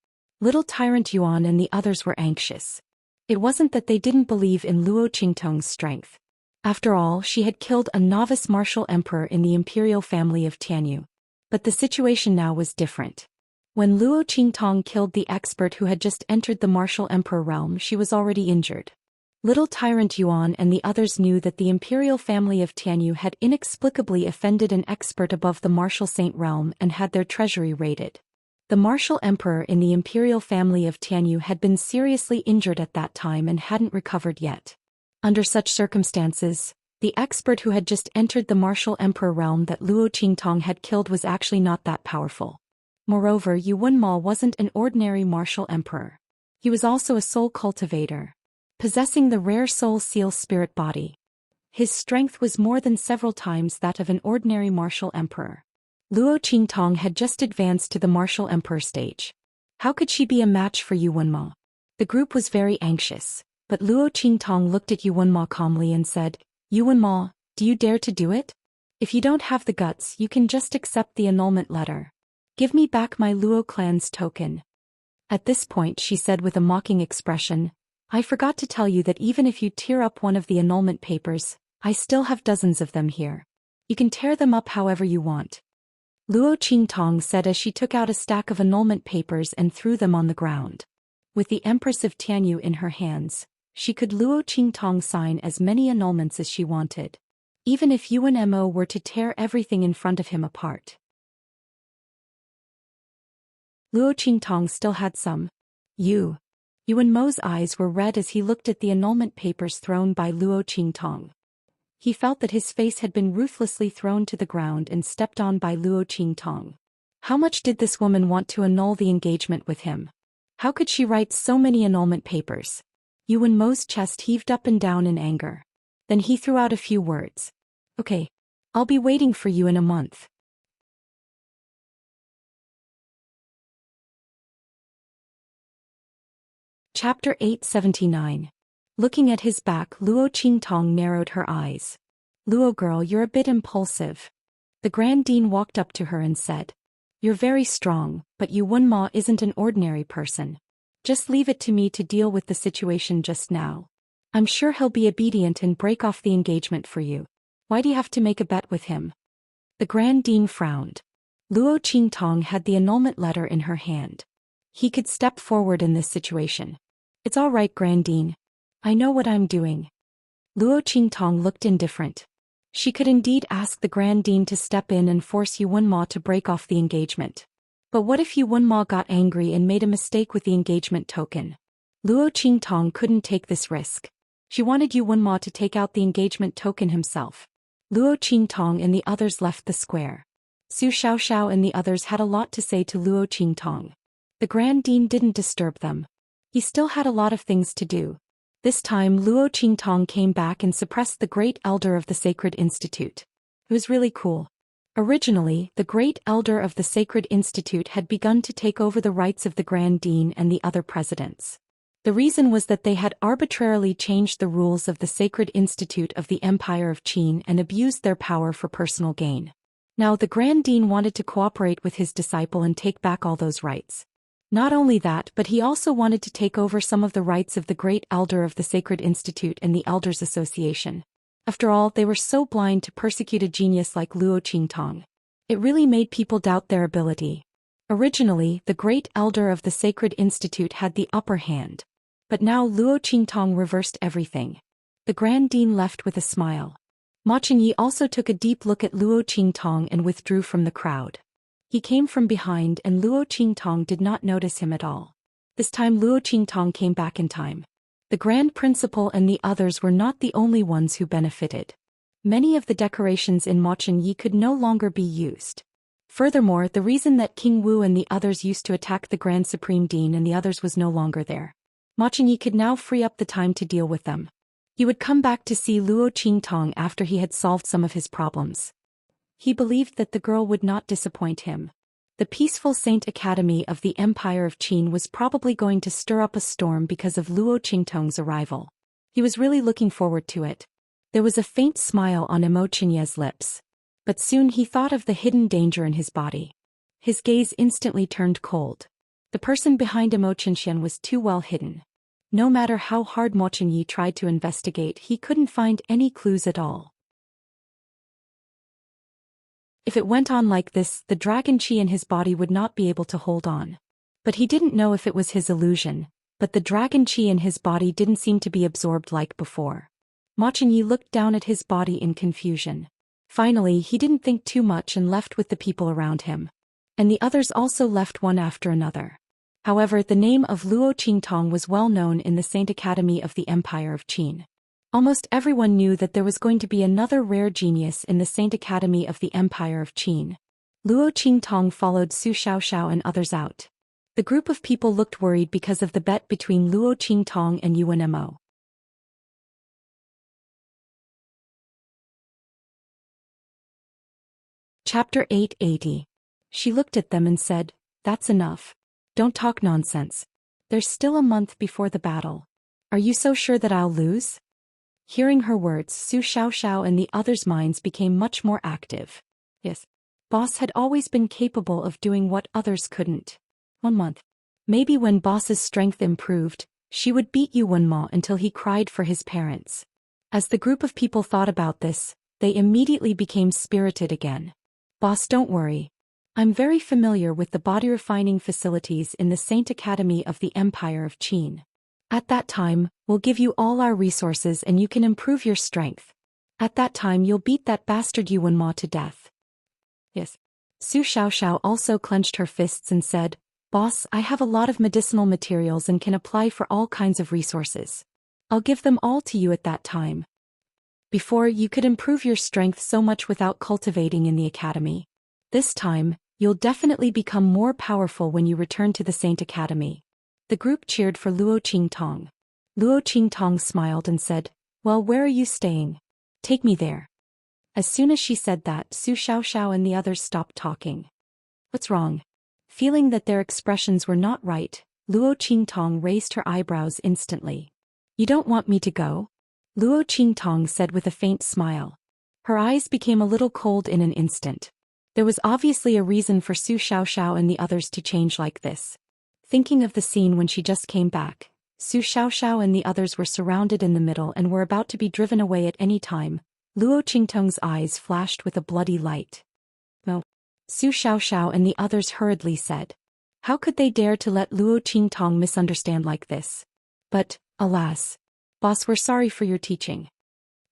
Little tyrant Yuan and the others were anxious. It wasn't that they didn't believe in Luo Qingtong's strength. After all, she had killed a novice martial emperor in the imperial family of Tianyu. But the situation now was different. When Luo Qingtong killed the expert who had just entered the martial emperor realm, she was already injured. Little tyrant Yuan and the others knew that the imperial family of Tianyu had inexplicably offended an expert above the martial saint realm and had their treasury raided. The martial emperor in the imperial family of Tianyu had been seriously injured at that time and hadn't recovered yet. Under such circumstances, the expert who had just entered the martial emperor realm that Luo Qingtong had killed was actually not that powerful. Moreover, Yu Wenmo wasn't an ordinary martial emperor. He was also a soul cultivator, possessing the rare soul seal spirit body. His strength was more than several times that of an ordinary martial emperor. Luo Qingtong had just advanced to the martial emperor stage. How could she be a match for Yu Wenmo? The group was very anxious, but Luo Qingtong looked at Yu Wenmo calmly and said, Yu Wenmo, do you dare to do it? If you don't have the guts, you can just accept the annulment letter. Give me back my Luo clan's token. At this point, she said with a mocking expression, I forgot to tell you that even if you tear up one of the annulment papers, I still have dozens of them here. You can tear them up however you want. Luo Qingtong said as she took out a stack of annulment papers and threw them on the ground. With the Empress of Tianyu in her hands, she could Luo Qingtong sign as many annulments as she wanted. Even if Yuan Mo were to tear everything in front of him apart. Luo Qingtong still had some. Yuan Mo's eyes were red as he looked at the annulment papers thrown by Luo Qingtong. He felt that his face had been ruthlessly thrown to the ground and stepped on by Luo Qingtong. How much did this woman want to annul the engagement with him? How could she write so many annulment papers? Yuan Mo's chest heaved up and down in anger. Then he threw out a few words. Okay. I'll be waiting for you in a month. Chapter 879. Looking at his back, Luo Qingtong narrowed her eyes. Luo girl, you're a bit impulsive. The Grand Dean walked up to her and said, You're very strong, but Yu Wenmo isn't an ordinary person. Just leave it to me to deal with the situation just now. I'm sure he'll be obedient and break off the engagement for you. Why do you have to make a bet with him? The Grand Dean frowned. Luo Qingtong had the annulment letter in her hand. He could step forward in this situation. It's all right, Grand Dean. I know what I'm doing. Luo Qingtong looked indifferent. She could indeed ask the Grand Dean to step in and force Yu Wenmo to break off the engagement. But what if Yu Wenmo got angry and made a mistake with the engagement token? Luo Qingtong couldn't take this risk. She wanted Yu Wenmo to take out the engagement token himself. Luo Qingtong and the others left the square. Su Xiaoxiao and the others had a lot to say to Luo Qingtong. The Grand Dean didn't disturb them. He still had a lot of things to do. This time Luo Qingtong came back and suppressed the Great Elder of the Sacred Institute. It was really cool. Originally, the Great Elder of the Sacred Institute had begun to take over the rights of the Grand Dean and the other presidents. The reason was that they had arbitrarily changed the rules of the Sacred Institute of the Empire of Qin and abused their power for personal gain. Now the Grand Dean wanted to cooperate with his disciple and take back all those rights. Not only that, but he also wanted to take over some of the rights of the Great Elder of the Sacred Institute and the Elders Association. After all, they were so blind to persecute a genius like Luo Qingtong. It really made people doubt their ability. Originally, the Great Elder of the Sacred Institute had the upper hand. But now Luo Qingtong reversed everything. The Grand Dean left with a smile. Ma Chengyi also took a deep look at Luo Qingtong and withdrew from the crowd. He came from behind and Luo Qingtong did not notice him at all. This time Luo Qingtong came back in time. The Grand Principal and the others were not the only ones who benefited. Many of the decorations in Ma Chengyi could no longer be used. Furthermore, the reason that King Wu and the others used to attack the Grand Supreme Dean and the others was no longer there. Ma Chengyi could now free up the time to deal with them. He would come back to see Luo Qingtong after he had solved some of his problems. He believed that the girl would not disappoint him. The peaceful Saint Academy of the Empire of Qin was probably going to stir up a storm because of Luo Qingtong's arrival. He was really looking forward to it. There was a faint smile on Imochinia's lips. But soon he thought of the hidden danger in his body. His gaze instantly turned cold. The person behind Imochinian was too well hidden. No matter how hard Mochinyi tried to investigate, he couldn't find any clues at all. If it went on like this, the dragon chi in his body would not be able to hold on. But he didn't know if it was his illusion, but the dragon chi in his body didn't seem to be absorbed like before. Mochinyi looked down at his body in confusion. Finally, he didn't think too much and left with the people around him. And the others also left one after another. However, the name of Luo Qingtong was well known in the Saint Academy of the Empire of Qin. Almost everyone knew that there was going to be another rare genius in the Saint Academy of the Empire of Qin. Luo Qingtong followed Su Xiaoxiao and others out. The group of people looked worried because of the bet between Luo Qingtong and Yuan Mo. Chapter 880. She looked at them and said, "That's enough. Don't talk nonsense. There's still a month before the battle. Are you so sure that I'll lose?" Hearing her words, Su Xiaoxiao and the others' minds became much more active. Yes. Boss had always been capable of doing what others couldn't. 1 month. Maybe when Boss's strength improved, she would beat Yuan Ma until he cried for his parents. As the group of people thought about this, they immediately became spirited again. "Boss, don't worry. I'm very familiar with the body refining facilities in the Saint Academy of the Empire of Qin. At that time, we'll give you all our resources and you can improve your strength. At that time you'll beat that bastard Yuan Ma to death." Yes. Su Xiaoxiao also clenched her fists and said, "Boss, I have a lot of medicinal materials and can apply for all kinds of resources. I'll give them all to you at that time. Before, you could improve your strength so much without cultivating in the academy. This time, you'll definitely become more powerful when you return to the Saint Academy." The group cheered for Luo Qingtong. Luo Qingtong smiled and said, "Well, where are you staying? Take me there." As soon as she said that, Su Xiaoxiao and the others stopped talking. "What's wrong?" Feeling that their expressions were not right, Luo Qingtong raised her eyebrows instantly. "You don't want me to go?" Luo Qingtong said with a faint smile. Her eyes became a little cold in an instant. There was obviously a reason for Su Xiaoxiao and the others to change like this. Thinking of the scene when she just came back, Su Xiaoxiao and the others were surrounded in the middle and were about to be driven away at any time. Luo Qingtong's eyes flashed with a bloody light. "No." Su Xiaoxiao and the others hurriedly said. How could they dare to let Luo Qingtong misunderstand like this? But, alas. "Boss, we're sorry for your teaching."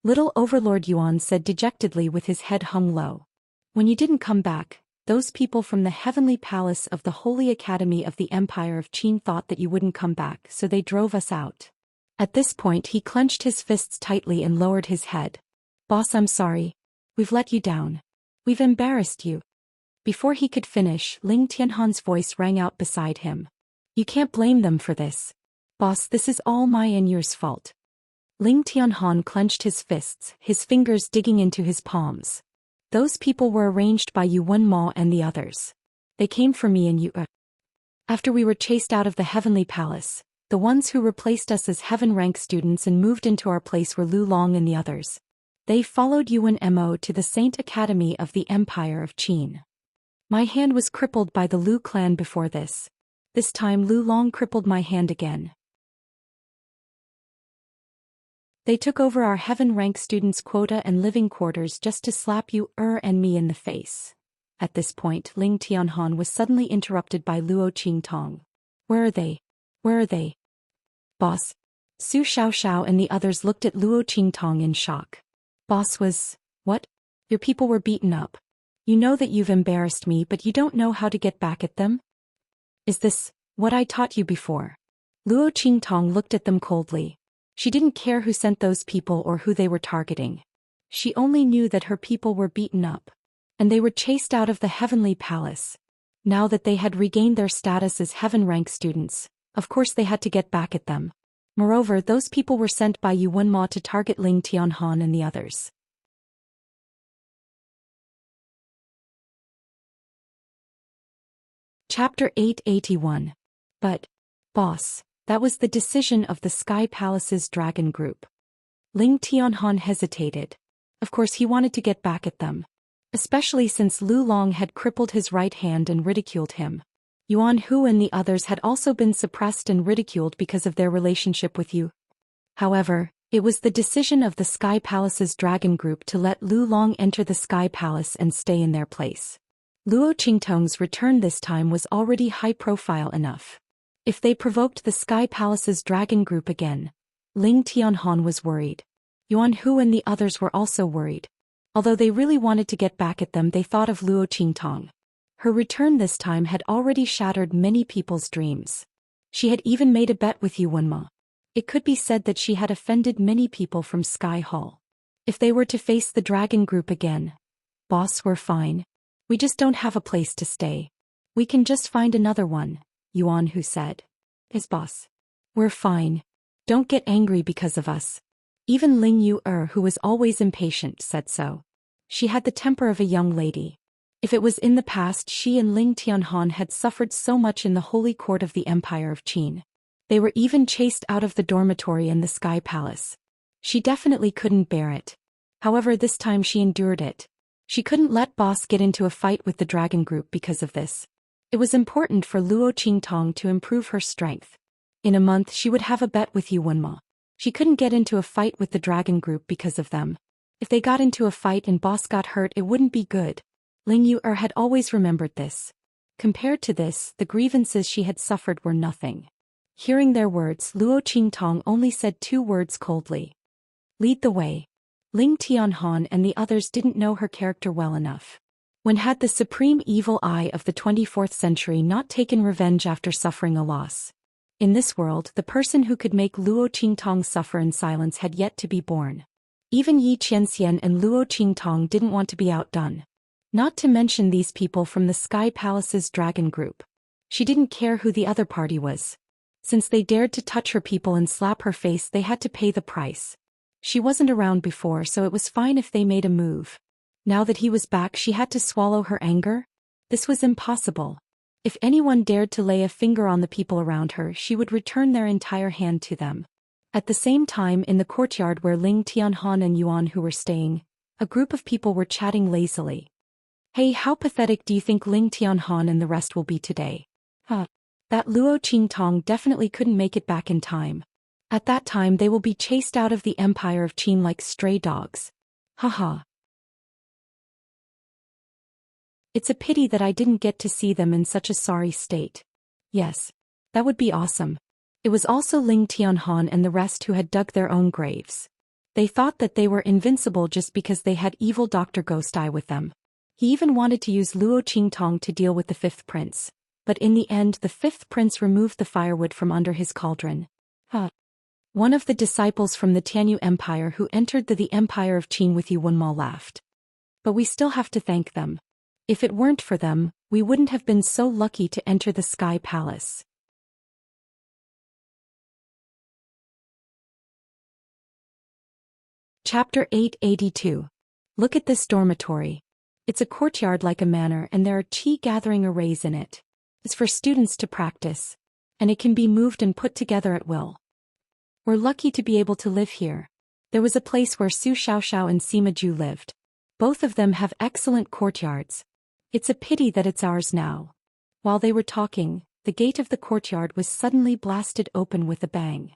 Little Overlord Yuan said dejectedly with his head hung low. "When you didn't come back, those people from the Heavenly Palace of the Holy Academy of the Empire of Qin thought that you wouldn't come back, so they drove us out." At this point he clenched his fists tightly and lowered his head. "Boss, I'm sorry. We've let you down. We've embarrassed you." Before he could finish, Ling Tianhan's voice rang out beside him. "You can't blame them for this. Boss, this is all my and yours fault." Ling Tianhan clenched his fists, his fingers digging into his palms. "Those people were arranged by Yuan Ma and the others. They came for me and you. After we were chased out of the Heavenly Palace, the ones who replaced us as heaven rank students and moved into our place were Lu Long and the others. They followed Yuan Mo to the Saint Academy of the Empire of Qin. My hand was crippled by the Lu clan before this. This time Lu Long crippled my hand again. They took over our heaven rank students' quota and living quarters just to slap you and me in the face." At this point, Ling Tianhan was suddenly interrupted by Luo Qingtong. "Where are they? Where are they?" "Boss." Su Xiaoxiao and the others looked at Luo Qingtong in shock. "Boss was... what? Your people were beaten up. You know that you've embarrassed me, but you don't know how to get back at them? Is this what I taught you before?" Luo Qingtong looked at them coldly. She didn't care who sent those people or who they were targeting. She only knew that her people were beaten up. And they were chased out of the Heavenly Palace. Now that they had regained their status as heaven rank students, of course they had to get back at them. Moreover, those people were sent by Yuan Ma to target Ling Tianhan and the others. Chapter 881. But, boss, that was the decision of the Sky Palace's Dragon Group. Ling Tianhan hesitated. Of course he wanted to get back at them. Especially since Lu Long had crippled his right hand and ridiculed him. Yuan Hu and the others had also been suppressed and ridiculed because of their relationship with you. However, it was the decision of the Sky Palace's dragon group to let Lu Long enter the Sky Palace and stay in their place. Luo Qingtong's return this time was already high-profile enough. If they provoked the Sky Palace's dragon group again, Ling Tianhan was worried. Yuan Hu and the others were also worried. Although they really wanted to get back at them, they thought of Luo Qingtong. Her return this time had already shattered many people's dreams. She had even made a bet with Yuanma. It could be said that she had offended many people from Sky Hall. If they were to face the dragon group again, boss, we're fine. We just don't have a place to stay. We can just find another one, Yuan Hu said. His boss. We're fine. Don't get angry because of us. Even Ling Yu-er, who was always impatient, said so. She had the temper of a young lady. If it was in the past, she and Ling Tianhan had suffered so much in the holy court of the Empire of Qin. They were even chased out of the dormitory in the Sky Palace. She definitely couldn't bear it. However, this time she endured it. She couldn't let boss get into a fight with the dragon group because of this. It was important for Luo Qingtong to improve her strength. In a month she would have a bet with Yuanma. She couldn't get into a fight with the dragon group because of them. If they got into a fight and boss got hurt, it wouldn't be good. Ling Yu-er had always remembered this. Compared to this, the grievances she had suffered were nothing. Hearing their words, Luo Qingtong only said 2 words coldly. Lead the way. Ling Tianhan and the others didn't know her character well enough. When had the supreme evil eye of the 24th century not taken revenge after suffering a loss? In this world, the person who could make Luo Qingtong suffer in silence had yet to be born. Even Yi Qianxian and Luo Qingtong didn't want to be outdone. Not to mention these people from the Sky Palace's dragon group. She didn't care who the other party was. Since they dared to touch her people and slap her face, they had to pay the price. She wasn't around before, so it was fine if they made a move. Now that he was back, she had to swallow her anger? This was impossible. If anyone dared to lay a finger on the people around her, she would return their entire hand to them. At the same time, in the courtyard where Ling Tianhan and Yuan Hu were staying, a group of people were chatting lazily. Hey, how pathetic do you think Ling Tianhan and the rest will be today? That Luo Qingtong definitely couldn't make it back in time. At that time they will be chased out of the Empire of Qin like stray dogs. Haha. It's a pity that I didn't get to see them in such a sorry state. Yes. That would be awesome. It was also Ling Tianhan and the rest who had dug their own graves. They thought that they were invincible just because they had evil Dr. Ghost Eye with them. He even wanted to use Luo Qingtong to deal with the 5th prince. But in the end the 5th prince removed the firewood from under his cauldron. One of the disciples from the Tianyu Empire who entered the Empire of Qin with Yuanma laughed. But we still have to thank them. If it weren't for them, we wouldn't have been so lucky to enter the Sky Palace. Chapter 882. Look at this dormitory. It's a courtyard like a manor and there are chi gathering arrays in it. It's for students to practice. And it can be moved and put together at will. We're lucky to be able to live here. There was a place where Su Xiaoxiao and Sima Ju lived. Both of them have excellent courtyards. It's a pity that it's ours now. While they were talking, the gate of the courtyard was suddenly blasted open with a bang.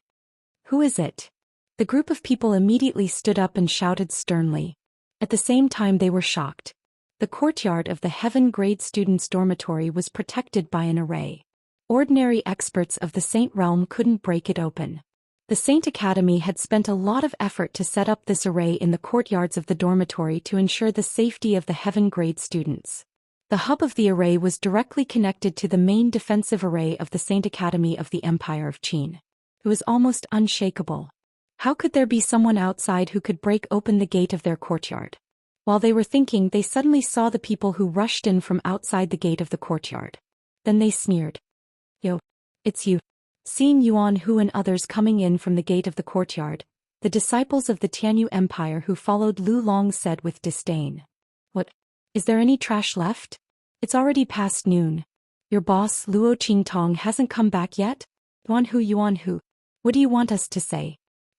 Who is it? The group of people immediately stood up and shouted sternly. At the same time they were shocked. The courtyard of the Heaven Grade Students' Dormitory was protected by an array. Ordinary experts of the Saint Realm couldn't break it open. The Saint Academy had spent a lot of effort to set up this array in the courtyards of the dormitory to ensure the safety of the Heaven Grade students. The hub of the array was directly connected to the main defensive array of the Saint Academy of the Empire of Qin. It was almost unshakable. How could there be someone outside who could break open the gate of their courtyard? While they were thinking, they suddenly saw the people who rushed in from outside the gate of the courtyard. Then they sneered. Yo, it's you. Seeing Yuan Hu and others coming in from the gate of the courtyard, the disciples of the Tianyu Empire who followed Lu Long said with disdain. What? Is there any trash left? It's already past noon. Your boss, Luo Qingtong, hasn't come back yet? Yuan Hu. What do you want us to say?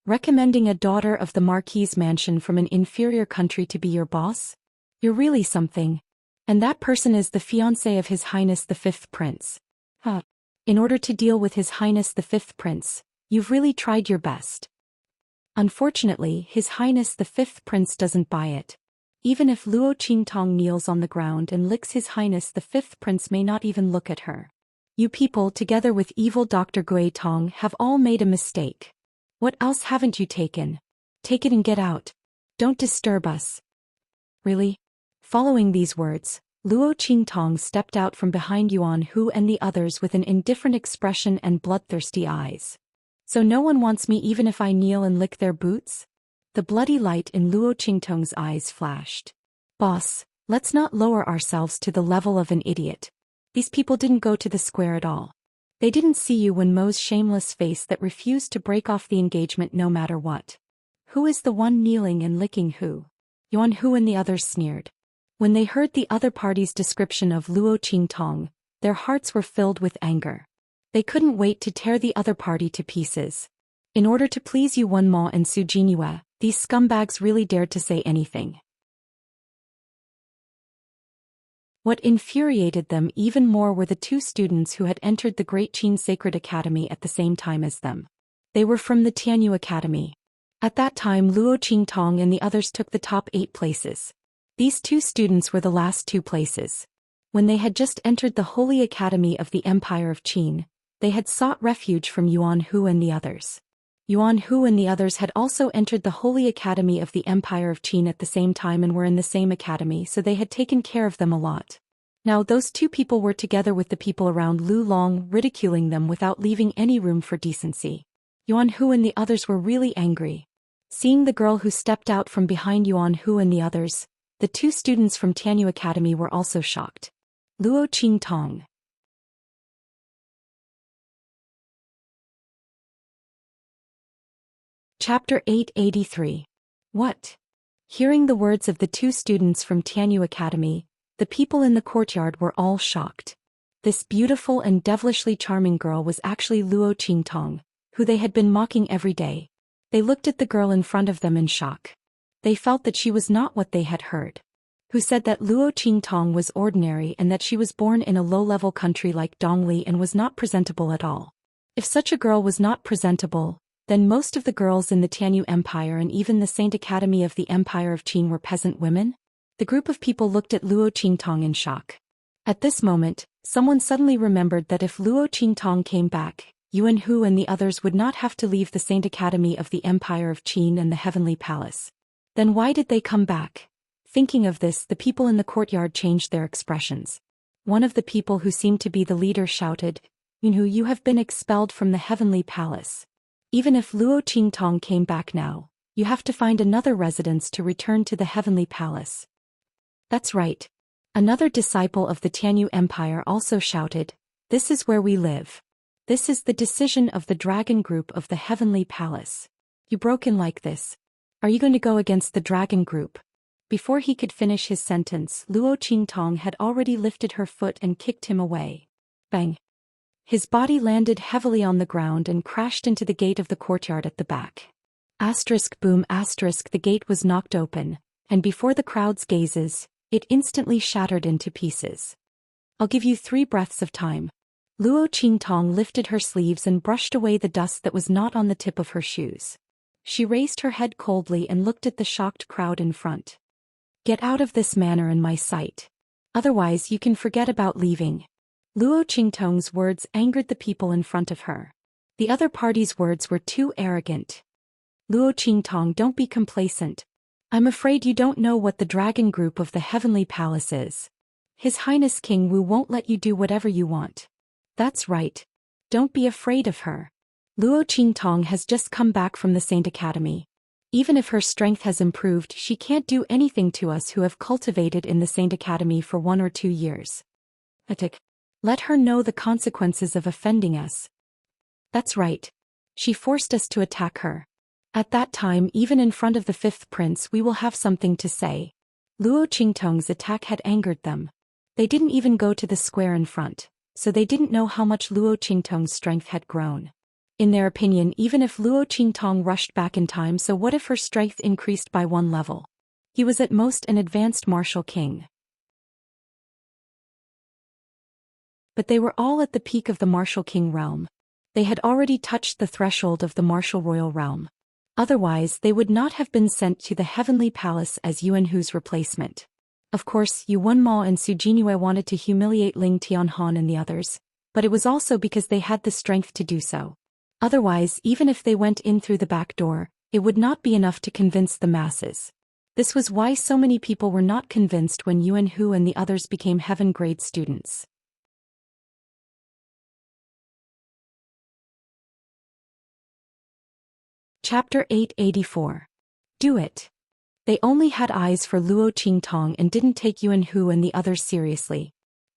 Recommending a daughter of the Marquis's mansion from an inferior country to be your boss? You're really something. And that person is the fiancé of His Highness the Fifth Prince. In order to deal with His Highness the Fifth Prince, you've really tried your best. Unfortunately, His Highness the Fifth Prince doesn't buy it. Even if Luo Qingtong kneels on the ground and licks His Highness the Fifth Prince may not even look at her. You people, together with evil Dr. Gui Tong, have all made a mistake. What else haven't you taken? Take it and get out. Don't disturb us. Really? Following these words, Luo Qingtong stepped out from behind Yuan Hu and the others with an indifferent expression and bloodthirsty eyes. So no one wants me even if I kneel and lick their boots? The bloody light in Luo Qingtong's eyes flashed. Boss, let's not lower ourselves to the level of an idiot. These people didn't go to the square at all. They didn't see you when Mo's shameless face that refused to break off the engagement no matter what. Who is the one kneeling and licking who? Yuan Hu and the others sneered. When they heard the other party's description of Luo Qingtong, their hearts were filled with anger. They couldn't wait to tear the other party to pieces. In order to please Yuan Mo and Su Jinyue, these scumbags really dared to say anything. What infuriated them even more were the two students who had entered the Great Qin Sacred Academy at the same time as them. They were from the Tianyu Academy. At that time Luo Qingtong and the others took the top 8 places. These two students were the last 2 places. When they had just entered the Holy Academy of the Empire of Qin, they had sought refuge from Yuan Hu and the others. Yuan Hu and the others had also entered the Holy Academy of the Empire of Qin at the same time and were in the same academy, so they had taken care of them a lot. Now those two people were together with the people around Lu Long, ridiculing them without leaving any room for decency. Yuan Hu and the others were really angry. Seeing the girl who stepped out from behind Yuan Hu and the others, the two students from Tianyu Academy were also shocked. Luo Qingtong. Chapter 883. What? Hearing the words of the two students from Tianyu Academy, the people in the courtyard were all shocked. This beautiful and devilishly charming girl was actually Luo Qingtong, who they had been mocking every day. They looked at the girl in front of them in shock. They felt that she was not what they had heard. Who said that Luo Qingtong was ordinary and that she was born in a low-level country like Dongli and was not presentable at all. If such a girl was not presentable, then most of the girls in the Tianyu Empire and even the Saint Academy of the Empire of Qin were peasant women? The group of people looked at Luo Qingtong in shock. At this moment, someone suddenly remembered that if Luo Qingtong came back, Yuan Hu and the others would not have to leave the Saint Academy of the Empire of Qin and the Heavenly Palace. Then why did they come back? Thinking of this, the people in the courtyard changed their expressions. One of the people who seemed to be the leader shouted, "Yuan Hu, you have been expelled from the Heavenly Palace. Even if Luo Qingtong came back now, you have to find another residence to return to the Heavenly Palace." That's right. Another disciple of the Tianyu Empire also shouted, "This is where we live. This is the decision of the Dragon Group of the Heavenly Palace. You broke in like this. Are you going to go against the Dragon Group?" Before he could finish his sentence, Luo Qingtong had already lifted her foot and kicked him away. Bang! His body landed heavily on the ground and crashed into the gate of the courtyard at the back. Asterisk boom asterisk the gate was knocked open, and before the crowd's gazes, it instantly shattered into pieces. "I'll give you 3 breaths of time." Luo Qingtong lifted her sleeves and brushed away the dust that was not on the tip of her shoes. She raised her head coldly and looked at the shocked crowd in front. "Get out of this manner in my sight. Otherwise you can forget about leaving." Luo Qingtong's words angered the people in front of her. The other party's words were too arrogant. "Luo Qingtong, don't be complacent. I'm afraid you don't know what the Dragon Group of the Heavenly Palace is. His Highness King Wu won't let you do whatever you want. That's right. Don't be afraid of her. Luo Qingtong has just come back from the Saint Academy. Even if her strength has improved, she can't do anything to us who have cultivated in the Saint Academy for 1 or 2 years. Let her know the consequences of offending us." That's right. She forced us to attack her. At that time, even in front of the 5th prince, we will have something to say. Luo Qingtong's attack had angered them. They didn't even go to the square in front, so they didn't know how much Luo Qingtong's strength had grown. In their opinion, even if Luo Qingtong rushed back in time, so what if her strength increased by one level? He was at most an advanced martial king. But they were all at the peak of the martial king realm. They had already touched the threshold of the martial royal realm. Otherwise, they would not have been sent to the heavenly palace as Yuan Hu's replacement. Of course, Yu Wenmo and Su Jingyue wanted to humiliate Ling Tianhan and the others, but it was also because they had the strength to do so. Otherwise, even if they went in through the back door, it would not be enough to convince the masses. This was why so many people were not convinced when Yuan Hu and the others became heaven-grade students. Chapter 884. Do it. They only had eyes for Luo Qingtong and didn't take Yuan Hu and the others seriously.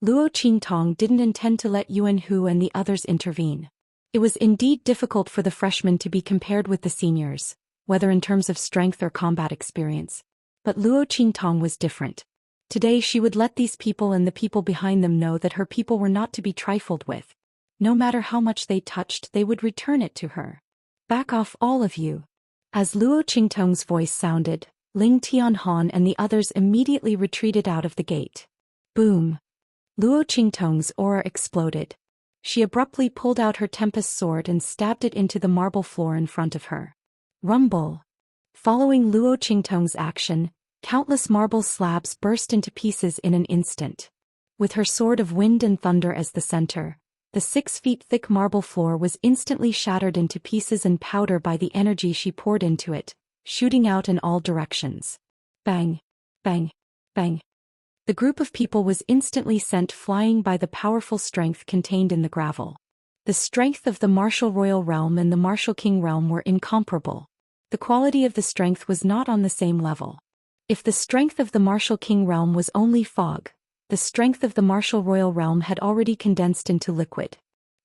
Luo Qingtong didn't intend to let Yuan Hu and the others intervene. It was indeed difficult for the freshmen to be compared with the seniors, whether in terms of strength or combat experience. But Luo Qingtong was different. Today she would let these people and the people behind them know that her people were not to be trifled with. No matter how much they touched, they would return it to her. Back off, all of you. As Luo Qingtong's voice sounded, Ling Tianhan and the others immediately retreated out of the gate. Boom. Luo Qingtong's aura exploded. She abruptly pulled out her Tempest sword and stabbed it into the marble floor in front of her. Rumble. Following Luo Qingtong's action, countless marble slabs burst into pieces in an instant. With her sword of wind and thunder as the center, the 6 feet thick marble floor was instantly shattered into pieces and powder by the energy she poured into it, shooting out in all directions. Bang! Bang! Bang! The group of people was instantly sent flying by the powerful strength contained in the gravel. The strength of the martial royal realm and the martial king realm were incomparable. The quality of the strength was not on the same level. If the strength of the martial king realm was only fog, the strength of the martial royal realm had already condensed into liquid.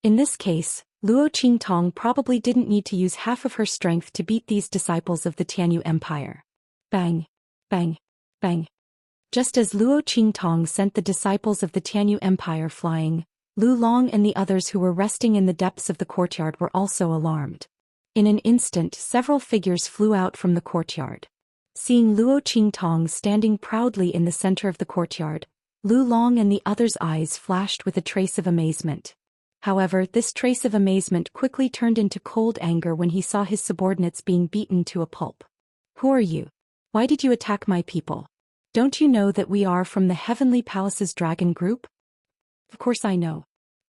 In this case, Luo Qingtong probably didn't need to use half of her strength to beat these disciples of the Tianyu Empire. Bang! Bang! Bang! Just as Luo Qingtong sent the disciples of the Tianyu Empire flying, Lu Long and the others who were resting in the depths of the courtyard were also alarmed. In an instant, several figures flew out from the courtyard. Seeing Luo Qingtong standing proudly in the center of the courtyard, Lu Long and the others' eyes flashed with a trace of amazement. However, this trace of amazement quickly turned into cold anger when he saw his subordinates being beaten to a pulp. Who are you? Why did you attack my people? Don't you know that we are from the Heavenly Palace's dragon group? Of course I know.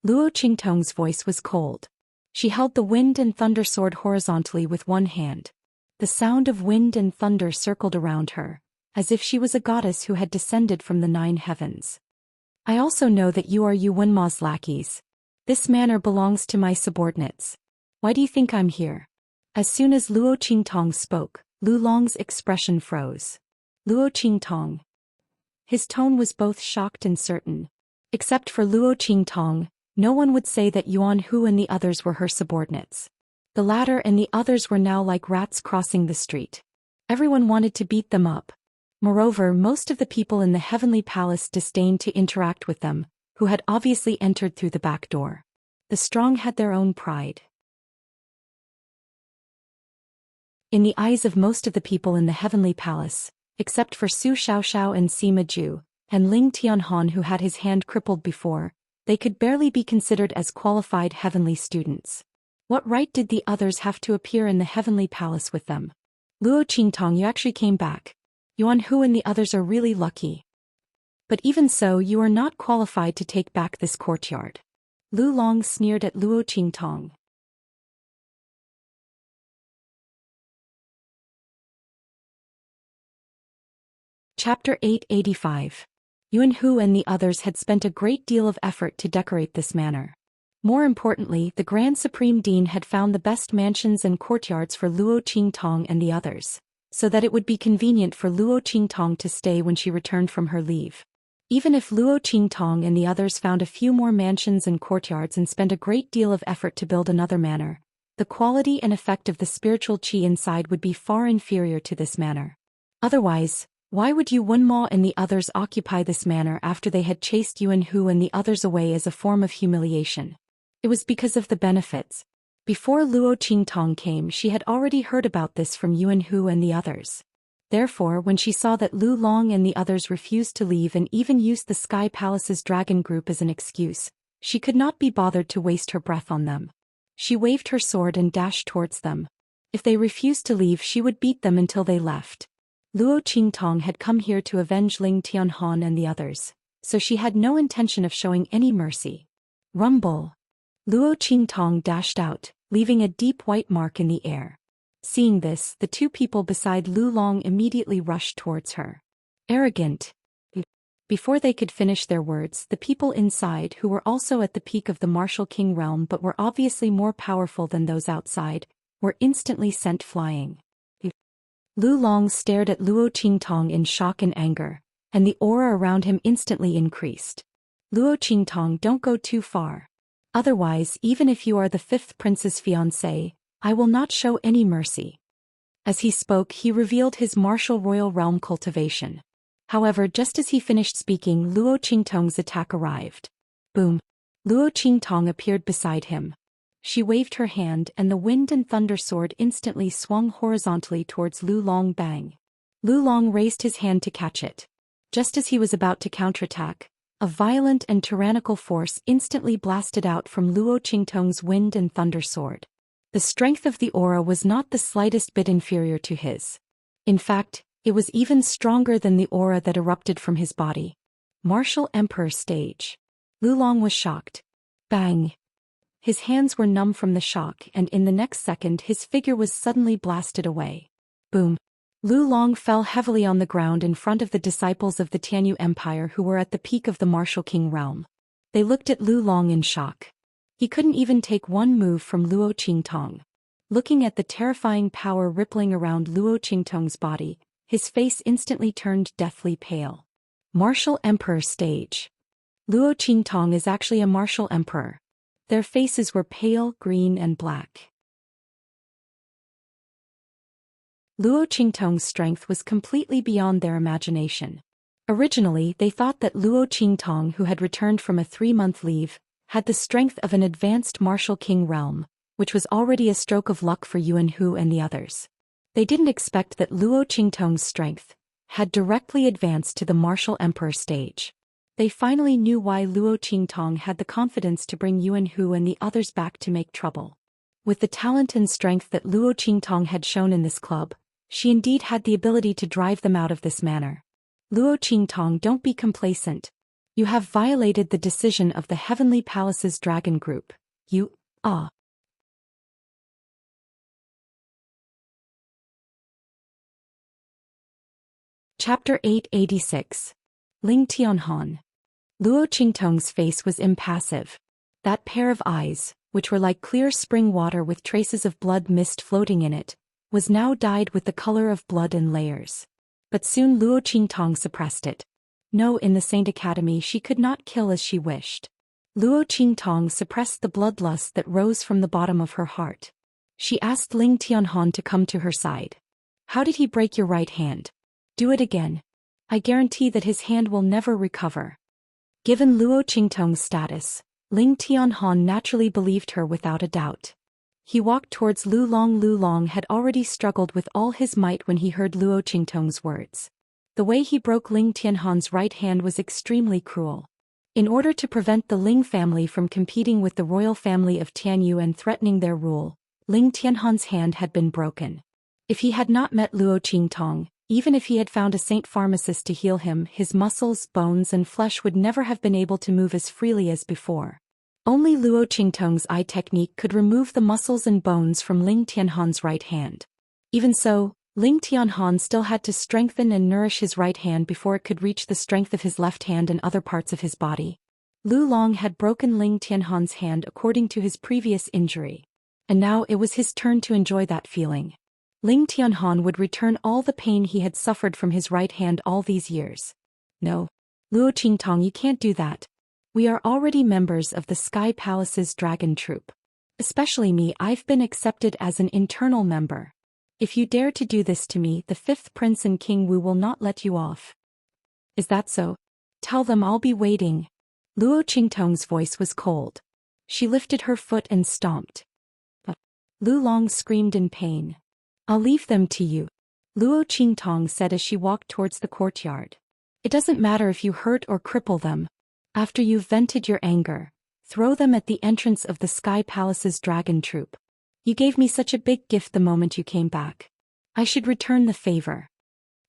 Luo Qingtong's voice was cold. She held the wind and thunder sword horizontally with one hand. The sound of wind and thunder circled around her, as if she was a goddess who had descended from the 9 heavens. I also know that you are Yu Wenmo's lackeys. This manor belongs to my subordinates. Why do you think I'm here? As soon as Luo Qingtong spoke, Lu Long's expression froze. Luo Qingtong. His tone was both shocked and certain. Except for Luo Qingtong, no one would say that Yuan Hu and the others were her subordinates. The latter and the others were now like rats crossing the street. Everyone wanted to beat them up. Moreover, most of the people in the Heavenly Palace disdained to interact with them, who had obviously entered through the back door. The strong had their own pride. In the eyes of most of the people in the Heavenly Palace, except for Su Xiaoxiao and Sima Ju, and Ling Tianhan who had his hand crippled before, they could barely be considered as qualified heavenly students. What right did the others have to appear in the Heavenly Palace with them? Luo Qingtong, you actually came back. Yuan Hu and the others are really lucky. But even so, you are not qualified to take back this courtyard. Lu Long sneered at Luo Qingtong. Chapter 885. Yuan Hu and the others had spent a great deal of effort to decorate this manor. More importantly, the Grand Supreme Dean had found the best mansions and courtyards for Luo Qingtong and the others, so that it would be convenient for Luo Qingtong to stay when she returned from her leave. Even if Luo Qingtong and the others found a few more mansions and courtyards and spent a great deal of effort to build another manor, the quality and effect of the spiritual qi inside would be far inferior to this manor. Otherwise, why would Yu Wenmo and the others occupy this manor after they had chased Yuan Hu and the others away as a form of humiliation? It was because of the benefits. Before Luo Qingtong came, she had already heard about this from Yuan Hu and the others. Therefore, when she saw that Lu Long and the others refused to leave and even used the Sky Palace's dragon group as an excuse, she could not be bothered to waste her breath on them. She waved her sword and dashed towards them. If they refused to leave, she would beat them until they left. Luo Qingtong had come here to avenge Ling Tianhan and the others, so she had no intention of showing any mercy. Rumble! Luo Qingtong dashed out, leaving a deep white mark in the air. Seeing this, the two people beside Lu Long immediately rushed towards her. Arrogant! Before they could finish their words, the people inside, who were also at the peak of the Martial King realm but were obviously more powerful than those outside, were instantly sent flying. Lu Long stared at Luo Qingtong in shock and anger, and the aura around him instantly increased. Luo Qingtong, don't go too far. Otherwise, even if you are the 5th prince's fiancé, I will not show any mercy. As he spoke, he revealed his martial royal realm cultivation. However, just as he finished speaking, Luo Qingtong's attack arrived. Boom! Luo Qingtong appeared beside him. She waved her hand and the wind and thunder sword instantly swung horizontally towards Lu Long. Bang! Lu Long raised his hand to catch it. Just as he was about to counterattack, a violent and tyrannical force instantly blasted out from Luo Qingtong's wind and thunder sword. The strength of the aura was not the slightest bit inferior to his. In fact, it was even stronger than the aura that erupted from his body. Martial Emperor stage. Lu Long was shocked. Bang! His hands were numb from the shock, and in the next second his figure was suddenly blasted away. Boom! Lu Long fell heavily on the ground in front of the disciples of the Tianyu Empire who were at the peak of the Martial King realm. They looked at Lu Long in shock. He couldn't even take one move from Luo Qingtong. Looking at the terrifying power rippling around Luo Qingtong's body, his face instantly turned deathly pale. Martial Emperor stage. Luo Qingtong is actually a martial emperor. Their faces were pale, green and black. Luo Qingtong's strength was completely beyond their imagination. Originally, they thought that Luo Qingtong, who had returned from a 3-month leave, had the strength of an advanced martial king realm, which was already a stroke of luck for Yuan Hu and the others. They didn't expect that Luo Qingtong's strength had directly advanced to the martial emperor stage. They finally knew why Luo Qingtong had the confidence to bring Yuan Hu and the others back to make trouble. With the talent and strength that Luo Qingtong had shown in this club, she indeed had the ability to drive them out of this manner. Luo Qingtong, don't be complacent. You have violated the decision of the Heavenly Palace's dragon group. Chapter 886. Ling Tianhan. Luo Qingtong's face was impassive. That pair of eyes, which were like clear spring water with traces of blood mist floating in it, was now dyed with the color of blood in layers. But soon Luo Qingtong suppressed it. No, in the Saint Academy she could not kill as she wished. Luo Qingtong suppressed the bloodlust that rose from the bottom of her heart. She asked Ling Tianhan to come to her side. How did he break your right hand? Do it again. I guarantee that his hand will never recover. Given Luo Qingtong's status, Ling Tianhan naturally believed her without a doubt. He walked towards Lu Long. Lu Long had already struggled with all his might when he heard Luo Qingtong's words. The way he broke Ling Tianhan's right hand was extremely cruel. In order to prevent the Ling family from competing with the royal family of Tianyu and threatening their rule, Ling Tianhan's hand had been broken. If he had not met Luo Qingtong, even if he had found a saint pharmacist to heal him, his muscles, bones and flesh would never have been able to move as freely as before. Only Luo Qingtong's eye technique could remove the muscles and bones from Ling Tianhan's right hand. Even so, Ling Tianhan still had to strengthen and nourish his right hand before it could reach the strength of his left hand and other parts of his body. Lu Long had broken Ling Tianhan's hand according to his previous injury. And now it was his turn to enjoy that feeling. Ling Tianhan would return all the pain he had suffered from his right hand all these years. No. Luo Qingtong, you can't do that. We are already members of the Sky Palace's dragon troop. Especially me, I've been accepted as an internal member. If you dare to do this to me, the 5th prince and King Wu will not let you off. Is that so? Tell them I'll be waiting. Luo Qingtong's voice was cold. She lifted her foot and stomped. Lu Long screamed in pain. I'll leave them to you, Luo Qingtong said as she walked towards the courtyard. It doesn't matter if you hurt or cripple them. After you've vented your anger, throw them at the entrance of the Sky Palace's dragon troop. You gave me such a big gift the moment you came back. I should return the favor.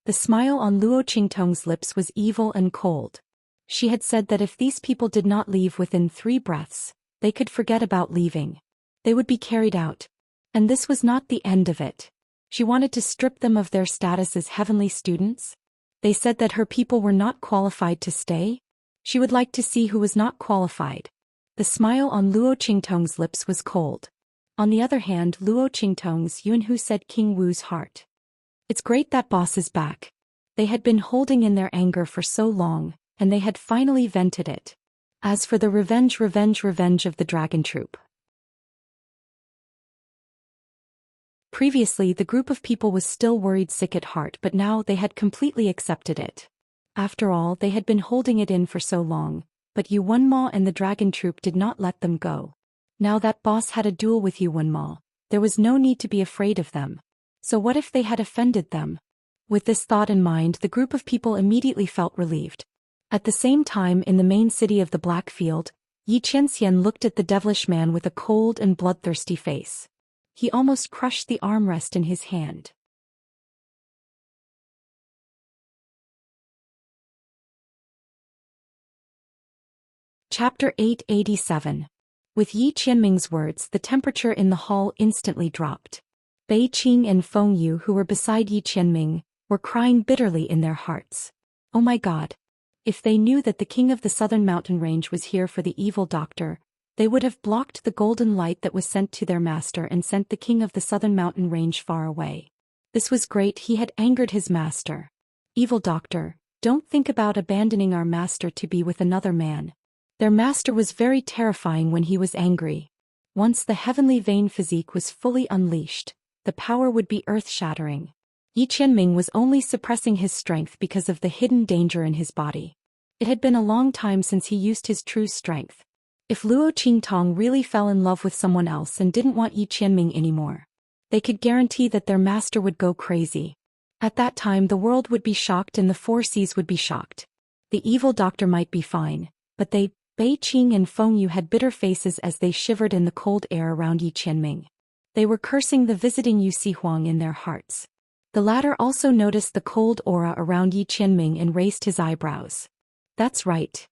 The smile on Luo Qingtong's lips was evil and cold. She had said that if these people did not leave within 3 breaths, they could forget about leaving. They would be carried out. And this was not the end of it. She wanted to strip them of their status as heavenly students. They said that her people were not qualified to stay. She would like to see who was not qualified. The smile on Luo Qingtong's lips was cold. On the other hand, Luo Qingtong's Yuanhu said King Wu's heart. It's great that boss is back. They had been holding in their anger for so long, and they had finally vented it. As for the revenge of the dragon troop. Previously the group of people was still worried sick at heart, but now they had completely accepted it. After all, they had been holding it in for so long, but Yu Wenma and the dragon troop did not let them go. Now that boss had a duel with Yu Wenma, there was no need to be afraid of them. So what if they had offended them? With this thought in mind, the group of people immediately felt relieved. At the same time, in the main city of the Black Field, Xianxia looked at the devilish man with a cold and bloodthirsty face. He almost crushed the armrest in his hand. Chapter 887. With Yi Qianming's words, the temperature in the hall instantly dropped. Bei Qing and Feng Yu, who were beside Yi Qianming, were crying bitterly in their hearts. Oh my God! If they knew that the king of the southern mountain range was here for the evil doctor, they would have blocked the golden light that was sent to their master and sent the king of the southern mountain range far away. This was great. He had angered his master. Evil doctor, don't think about abandoning our master to be with another man. Their master was very terrifying when he was angry. Once the heavenly vein physique was fully unleashed, the power would be earth-shattering. Yi Qianming was only suppressing his strength because of the hidden danger in his body. It had been a long time since he used his true strength. If Luo Qingtong really fell in love with someone else and didn't want Yi Qianming anymore, they could guarantee that their master would go crazy. At that time the world would be shocked and the 4 seas would be shocked. The evil doctor might be fine, but they, Bei Qing and Feng Yu, had bitter faces as they shivered in the cold air around Yi Qianming. They were cursing the visiting Yu Sihuang in their hearts. The latter also noticed the cold aura around Yi Qianming and raised his eyebrows. That's right.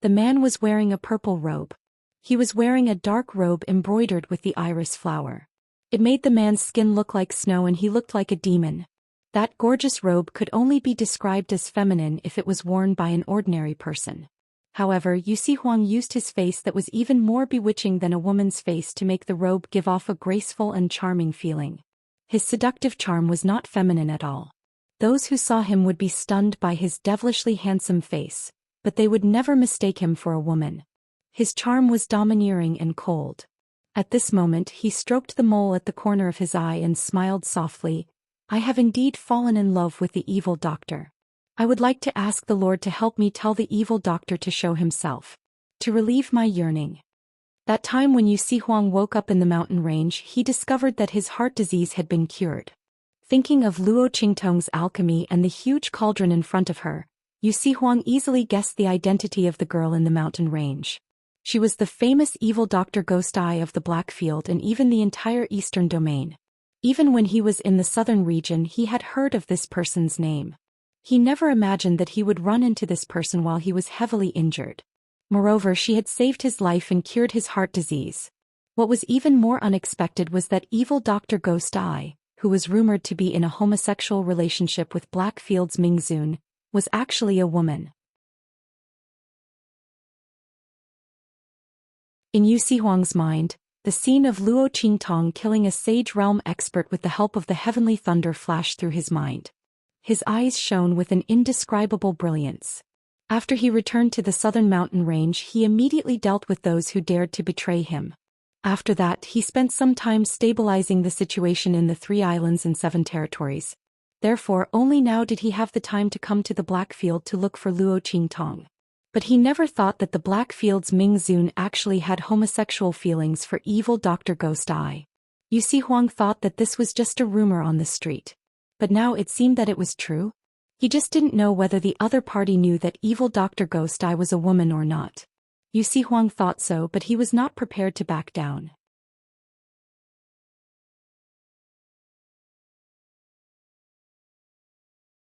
The man was wearing a purple robe. He was wearing a dark robe embroidered with the iris flower. It made the man's skin look like snow and he looked like a demon. That gorgeous robe could only be described as feminine if it was worn by an ordinary person. However, Yu Sihuang used his face that was even more bewitching than a woman's face to make the robe give off a graceful and charming feeling. His seductive charm was not feminine at all. Those who saw him would be stunned by his devilishly handsome face, but they would never mistake him for a woman. His charm was domineering and cold. At this moment he stroked the mole at the corner of his eye and smiled softly. I have indeed fallen in love with the evil doctor. I would like to ask the Lord to help me tell the evil doctor to show himself. To relieve my yearning. That time when Yu Sihuang woke up in the mountain range, he discovered that his heart disease had been cured. Thinking of Luo Qingtong's alchemy and the huge cauldron in front of her, Yu Sihuang easily guessed the identity of the girl in the mountain range. She was the famous evil Dr. Ghost Eye of the Black Field and even the entire eastern domain. Even when he was in the southern region, he had heard of this person's name. He never imagined that he would run into this person while he was heavily injured. Moreover, she had saved his life and cured his heart disease. What was even more unexpected was that evil Dr. Ghost Eye, who was rumored to be in a homosexual relationship with Blackfield's Mingzun, was actually a woman. In Yu Sihuang's mind, the scene of Luo Qingtong killing a sage realm expert with the help of the heavenly thunder flashed through his mind. His eyes shone with an indescribable brilliance. After he returned to the southern mountain range, he immediately dealt with those who dared to betray him. After that, he spent some time stabilizing the situation in the 3 islands and 7 territories. Therefore, only now did he have the time to come to the Blackfield to look for Luo Qingtong. But he never thought that the Blackfield's Mingzun actually had homosexual feelings for evil Dr. Ghost Eye. Yusi Huang thought that this was just a rumor on the street. But now it seemed that it was true. He just didn't know whether the other party knew that evil Dr. Ghost Eye was a woman or not. Yusi Huang thought so, but he was not prepared to back down.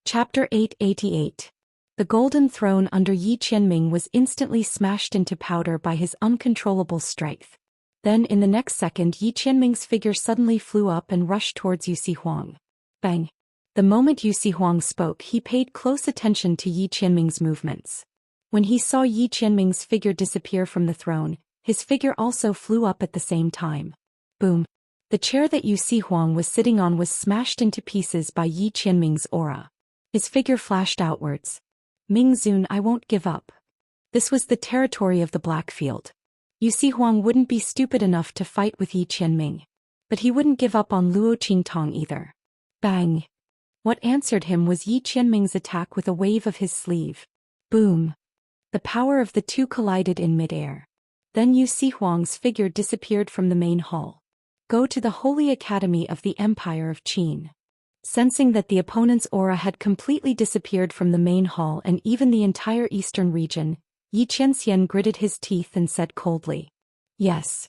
Chapter 888. The golden throne under Yi Qianming was instantly smashed into powder by his uncontrollable strength. Then in the next second Yi Qianming's figure suddenly flew up and rushed towards Yusi Huang. Bang! The moment Yusi Huang spoke, he paid close attention to Yi Qianming's movements. When he saw Yi Qianming's figure disappear from the throne, his figure also flew up at the same time. Boom! The chair that Yusi Huang was sitting on was smashed into pieces by Yi Qianming's aura. His figure flashed outwards. Ming Zun, I won't give up. This was the territory of the Blackfield. Yusi Huang wouldn't be stupid enough to fight with Yi Qianming. But he wouldn't give up on Luo Qingtong either. Bang! What answered him was Yi Qianming's attack with a wave of his sleeve. Boom! The power of the two collided in midair. Then Yusi Huang's figure disappeared from the main hall. Go to the Holy Academy of the Empire of Qin. Sensing that the opponent's aura had completely disappeared from the main hall and even the entire eastern region, Yi Qianxian gritted his teeth and said coldly. Yes.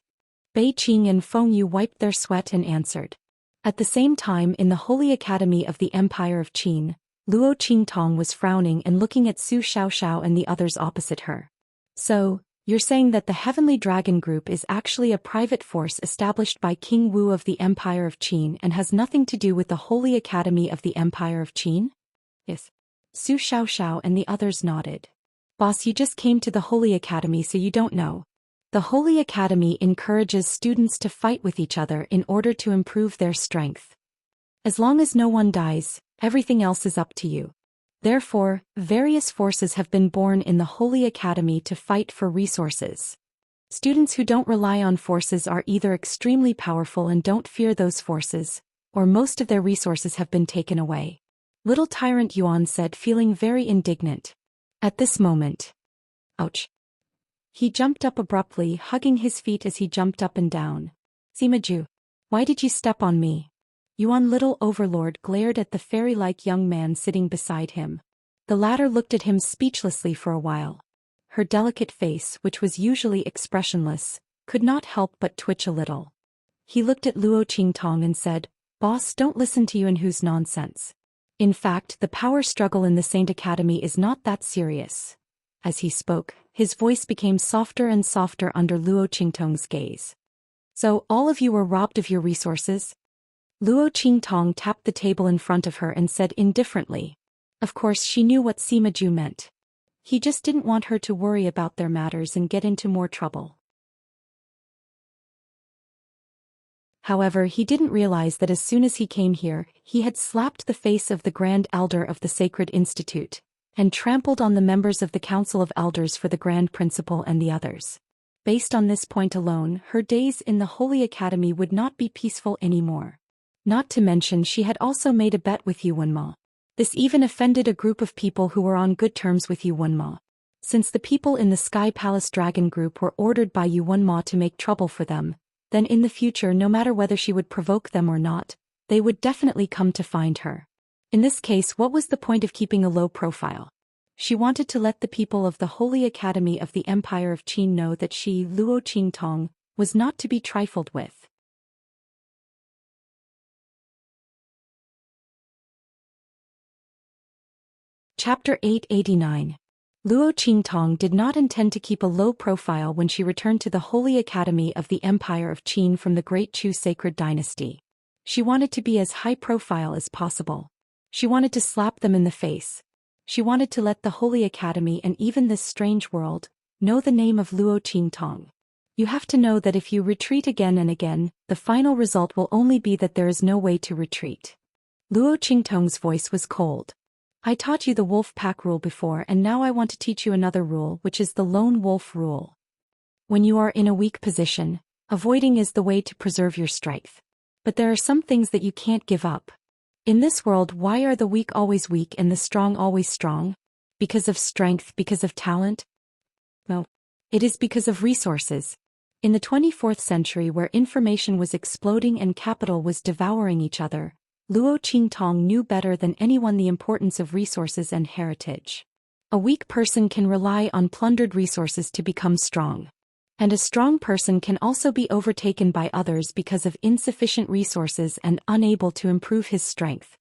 Bei Qing and Feng Yu wiped their sweat and answered. At the same time in the Holy Academy of the Empire of Qin, Luo Qingtong was frowning and looking at Su Xiaoxiao and the others opposite her. So, you're saying that the Heavenly Dragon Group is actually a private force established by King Wu of the Empire of Qin and has nothing to do with the Holy Academy of the Empire of Qin? Yes. Su Xiaoxiao and the others nodded. Boss, you just came to the Holy Academy so you don't know. The Holy Academy encourages students to fight with each other in order to improve their strength. As long as no one dies, everything else is up to you. Therefore, various forces have been born in the Holy Academy to fight for resources. Students who don't rely on forces are either extremely powerful and don't fear those forces, or most of their resources have been taken away. Little Tyrant Yuan said, feeling very indignant. At this moment. Ouch. He jumped up abruptly, hugging his feet as he jumped up and down. Simaju, why did you step on me? Yuan Little Overlord glared at the fairy-like young man sitting beside him. The latter looked at him speechlessly for a while. Her delicate face, which was usually expressionless, could not help but twitch a little. He looked at Luo Qingtong and said, Boss, don't listen to Yuan Hu's nonsense. In fact, the power struggle in the Saint Academy is not that serious. As he spoke, his voice became softer and softer under Luo Qingtong's gaze. So, all of you were robbed of your resources? Luo Qingtong tapped the table in front of her and said indifferently. Of course she knew what Simaju meant. He just didn't want her to worry about their matters and get into more trouble. However, he didn't realize that as soon as he came here, he had slapped the face of the Grand Elder of the Sacred Institute, and trampled on the members of the Council of Elders for the Grand Principal and the others. Based on this point alone, her days in the Holy Academy would not be peaceful anymore. Not to mention she had also made a bet with Yuanma. This even offended a group of people who were on good terms with Yuanma. Since the people in the Sky Palace Dragon Group were ordered by Yuanma to make trouble for them, then in the future no matter whether she would provoke them or not, they would definitely come to find her. In this case, what was the point of keeping a low profile? She wanted to let the people of the Holy Academy of the Empire of Qin know that she, Luo Qingtong, was not to be trifled with. Chapter 889. Luo Qingtong did not intend to keep a low profile when she returned to the Holy Academy of the Empire of Qin from the Great Chu Sacred Dynasty. She wanted to be as high profile as possible. She wanted to slap them in the face. She wanted to let the Holy Academy and even this strange world know the name of Luo Qingtong. You have to know that if you retreat again and again, the final result will only be that there is no way to retreat. Luo Qingtong's voice was cold. I taught you the wolf pack rule before and now I want to teach you another rule, which is the lone wolf rule. When you are in a weak position, avoiding is the way to preserve your strength. But there are some things that you can't give up. In this world, why are the weak always weak and the strong always strong? Because of strength, because of talent? No. It is because of resources. In the 24th century, where information was exploding and capital was devouring each other, Luo Qingtong knew better than anyone the importance of resources and heritage. A weak person can rely on plundered resources to become strong. And a strong person can also be overtaken by others because of insufficient resources and unable to improve his strength.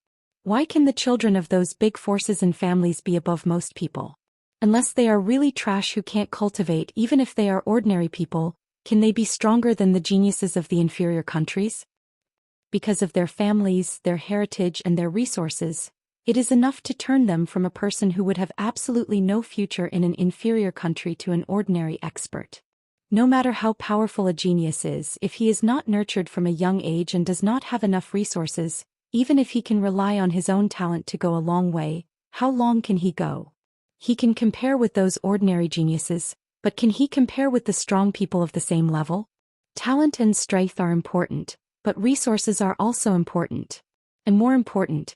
Why can the children of those big forces and families be above most people? Unless they are really trash who can't cultivate, even if they are ordinary people, can they be stronger than the geniuses of the inferior countries? Because of their families, their heritage, and their resources, it is enough to turn them from a person who would have absolutely no future in an inferior country to an ordinary expert. No matter how powerful a genius is, if he is not nurtured from a young age and does not have enough resources, even if he can rely on his own talent to go a long way, how long can he go? He can compare with those ordinary geniuses, but can he compare with the strong people of the same level? Talent and strength are important, but resources are also important. And more important.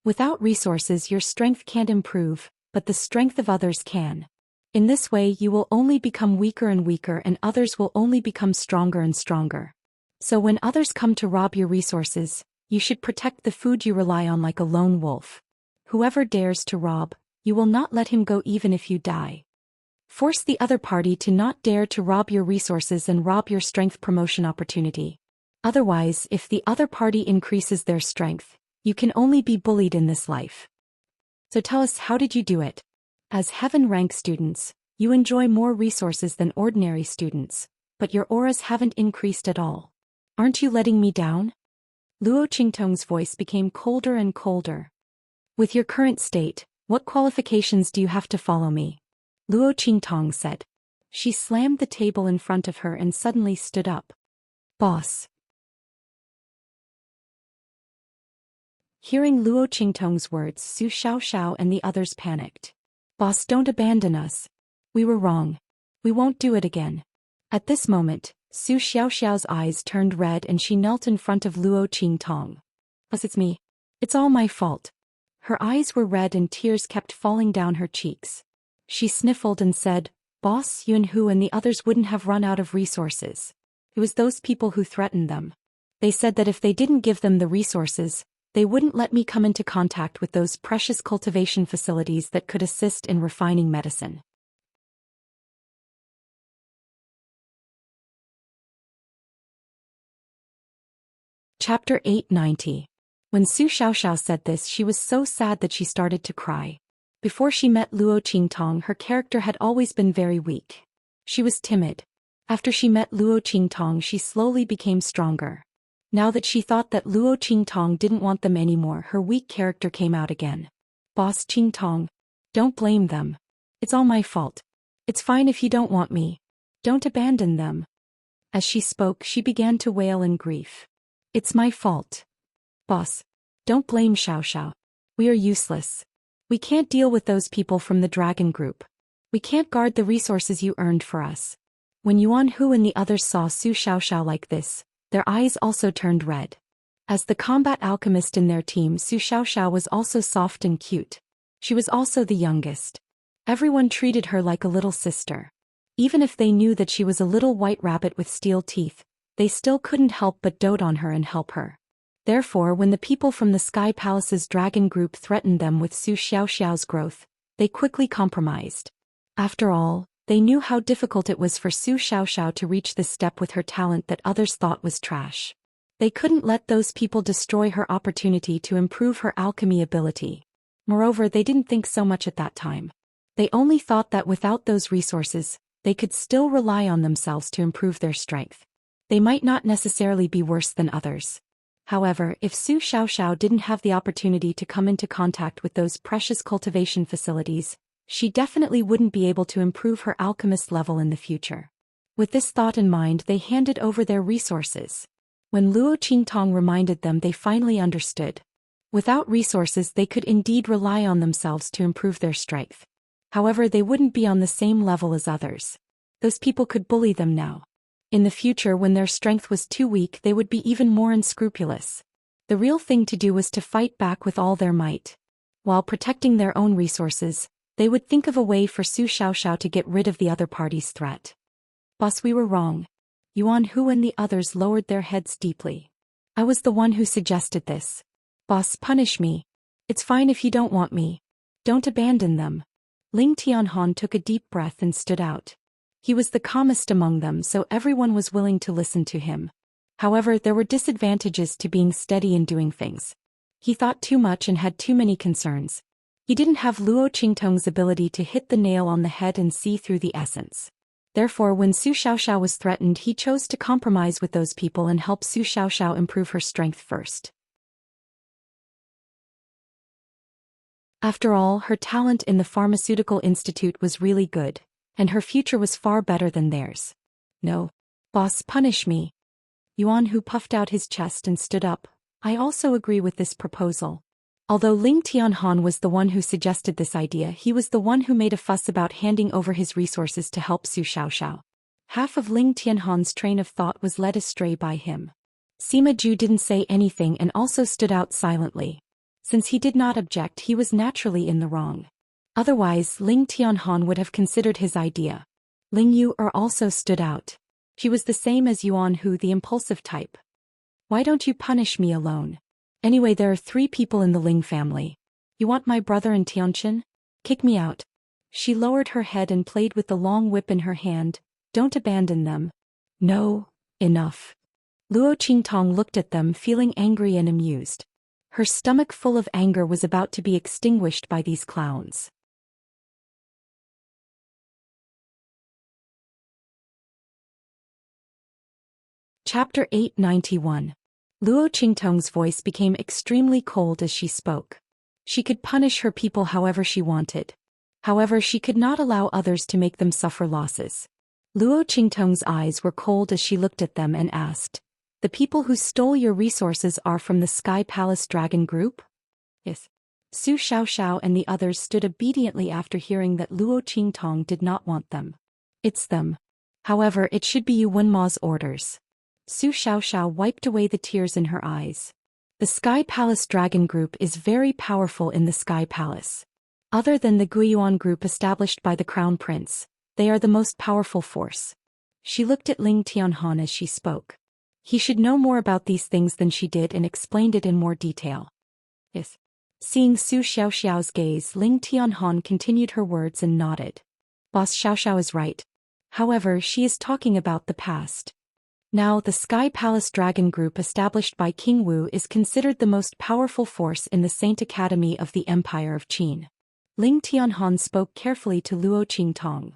Without resources, your strength can't improve, but the strength of others can. In this way, you will only become weaker and weaker, and others will only become stronger and stronger. So when others come to rob your resources, you should protect the food you rely on like a lone wolf. Whoever dares to rob, you will not let him go even if you die. Force the other party to not dare to rob your resources and rob your strength promotion opportunity. Otherwise, if the other party increases their strength, you can only be bullied in this life. So tell us, how did you do it? As heaven rank students, you enjoy more resources than ordinary students, but your auras haven't increased at all. Aren't you letting me down? Luo Qingtong's voice became colder and colder. With your current state, what qualifications do you have to follow me? Luo Qingtong said. She slammed the table in front of her and suddenly stood up. Boss. Hearing Luo Qingtong's words, Su Xiaoxiao and the others panicked. Boss, don't abandon us. We were wrong. We won't do it again. At this moment, Su Xiaoxiao's eyes turned red and she knelt in front of Luo Qingtong. Boss, it's me. It's all my fault. Her eyes were red and tears kept falling down her cheeks. She sniffled and said, Boss, Yunhu and the others wouldn't have run out of resources. It was those people who threatened them. They said that if they didn't give them the resources, they wouldn't let me come into contact with those precious cultivation facilities that could assist in refining medicine. Chapter 890. When Su Xiaoxiao said this, she was so sad that she started to cry. Before she met Luo Qingtong, her character had always been very weak. She was timid. After she met Luo Qingtong, she slowly became stronger. Now that she thought that Luo Qingtong didn't want them anymore, her weak character came out again. Boss Qingtong, don't blame them. It's all my fault. It's fine if you don't want me. Don't abandon them. As she spoke, she began to wail in grief. It's my fault. Boss, don't blame Xiaoxiao. We are useless. We can't deal with those people from the dragon group. We can't guard the resources you earned for us. When Yuan Hu and the others saw Su Xiaoxiao like this, their eyes also turned red. As the combat alchemist in their team, Su Xiaoxiao was also soft and cute. She was also the youngest. Everyone treated her like a little sister. Even if they knew that she was a little white rabbit with steel teeth, they still couldn't help but dote on her and help her. Therefore, when the people from the Sky Palace's dragon group threatened them with Su Xiaoxiao's growth, they quickly compromised. After all, they knew how difficult it was for Su Xiaoxiao to reach this step with her talent that others thought was trash. They couldn't let those people destroy her opportunity to improve her alchemy ability. Moreover, they didn't think so much at that time. They only thought that without those resources, they could still rely on themselves to improve their strength. They might not necessarily be worse than others. However, if Su Xiaoxiao didn't have the opportunity to come into contact with those precious cultivation facilities, she definitely wouldn't be able to improve her alchemist level in the future. With this thought in mind, they handed over their resources. When Luo Qingtong reminded them, they finally understood. Without resources, they could indeed rely on themselves to improve their strength. However, they wouldn't be on the same level as others. Those people could bully them now. In the future, when their strength was too weak, they would be even more unscrupulous. The real thing to do was to fight back with all their might. While protecting their own resources, they would think of a way for Su Xiaoxiao to get rid of the other party's threat. Boss, we were wrong. Yuan Hu and the others lowered their heads deeply. I was the one who suggested this. Boss, punish me. It's fine if you don't want me. Don't abandon them. Ling Tianhan took a deep breath and stood out. He was the calmest among them, so everyone was willing to listen to him. However, there were disadvantages to being steady in doing things. He thought too much and had too many concerns. He didn't have Luo Qingtong's ability to hit the nail on the head and see through the essence. Therefore, when Su Xiaoxiao was threatened, he chose to compromise with those people and help Su Xiaoxiao improve her strength first. After all, her talent in the pharmaceutical institute was really good, and her future was far better than theirs. No. Boss, punish me. Yuan Hu puffed out his chest and stood up. I also agree with this proposal. Although Ling Tianhan was the one who suggested this idea, he was the one who made a fuss about handing over his resources to help Su Xiaoxiao. Half of Ling Tianhan's train of thought was led astray by him. Sima Ju didn't say anything and also stood out silently. Since he did not object, he was naturally in the wrong. Otherwise, Ling Tianhan would have considered his idea. Ling Yu also stood out. She was the same as Yuan Hu, the impulsive type. Why don't you punish me alone? Anyway, there are 3 people in the Ling family. You want my brother and Tianqin? Kick me out. She lowered her head and played with the long whip in her hand. Don't abandon them. No, enough. Luo Qingtong looked at them, feeling angry and amused. Her stomach full of anger was about to be extinguished by these clowns. Chapter 891. Luo Qingtong's voice became extremely cold as she spoke. She could punish her people however she wanted. However, she could not allow others to make them suffer losses. Luo Qingtong's eyes were cold as she looked at them and asked, "The people who stole your resources are from the Sky Palace Dragon Group?" Yes. Su Xiaoxiao and the others stood obediently after hearing that Luo Qingtong did not want them. It's them. However, it should be Yu Wenma's orders. Su Xiaoxiao wiped away the tears in her eyes. The Sky Palace Dragon Group is very powerful in the Sky Palace. Other than the Guiyuan Group established by the Crown Prince, they are the most powerful force. She looked at Ling Tianhan as she spoke. He should know more about these things than she did and explained it in more detail. Yes. Seeing Su Xiaoxiao's gaze, Ling Tianhan continued her words and nodded. Boss Xiaoxiao is right. However, she is talking about the past. Now, the Sky Palace Dragon Group established by King Wu is considered the most powerful force in the Saint Academy of the Empire of Qin. Ling Tianhan spoke carefully to Luo Qingtong.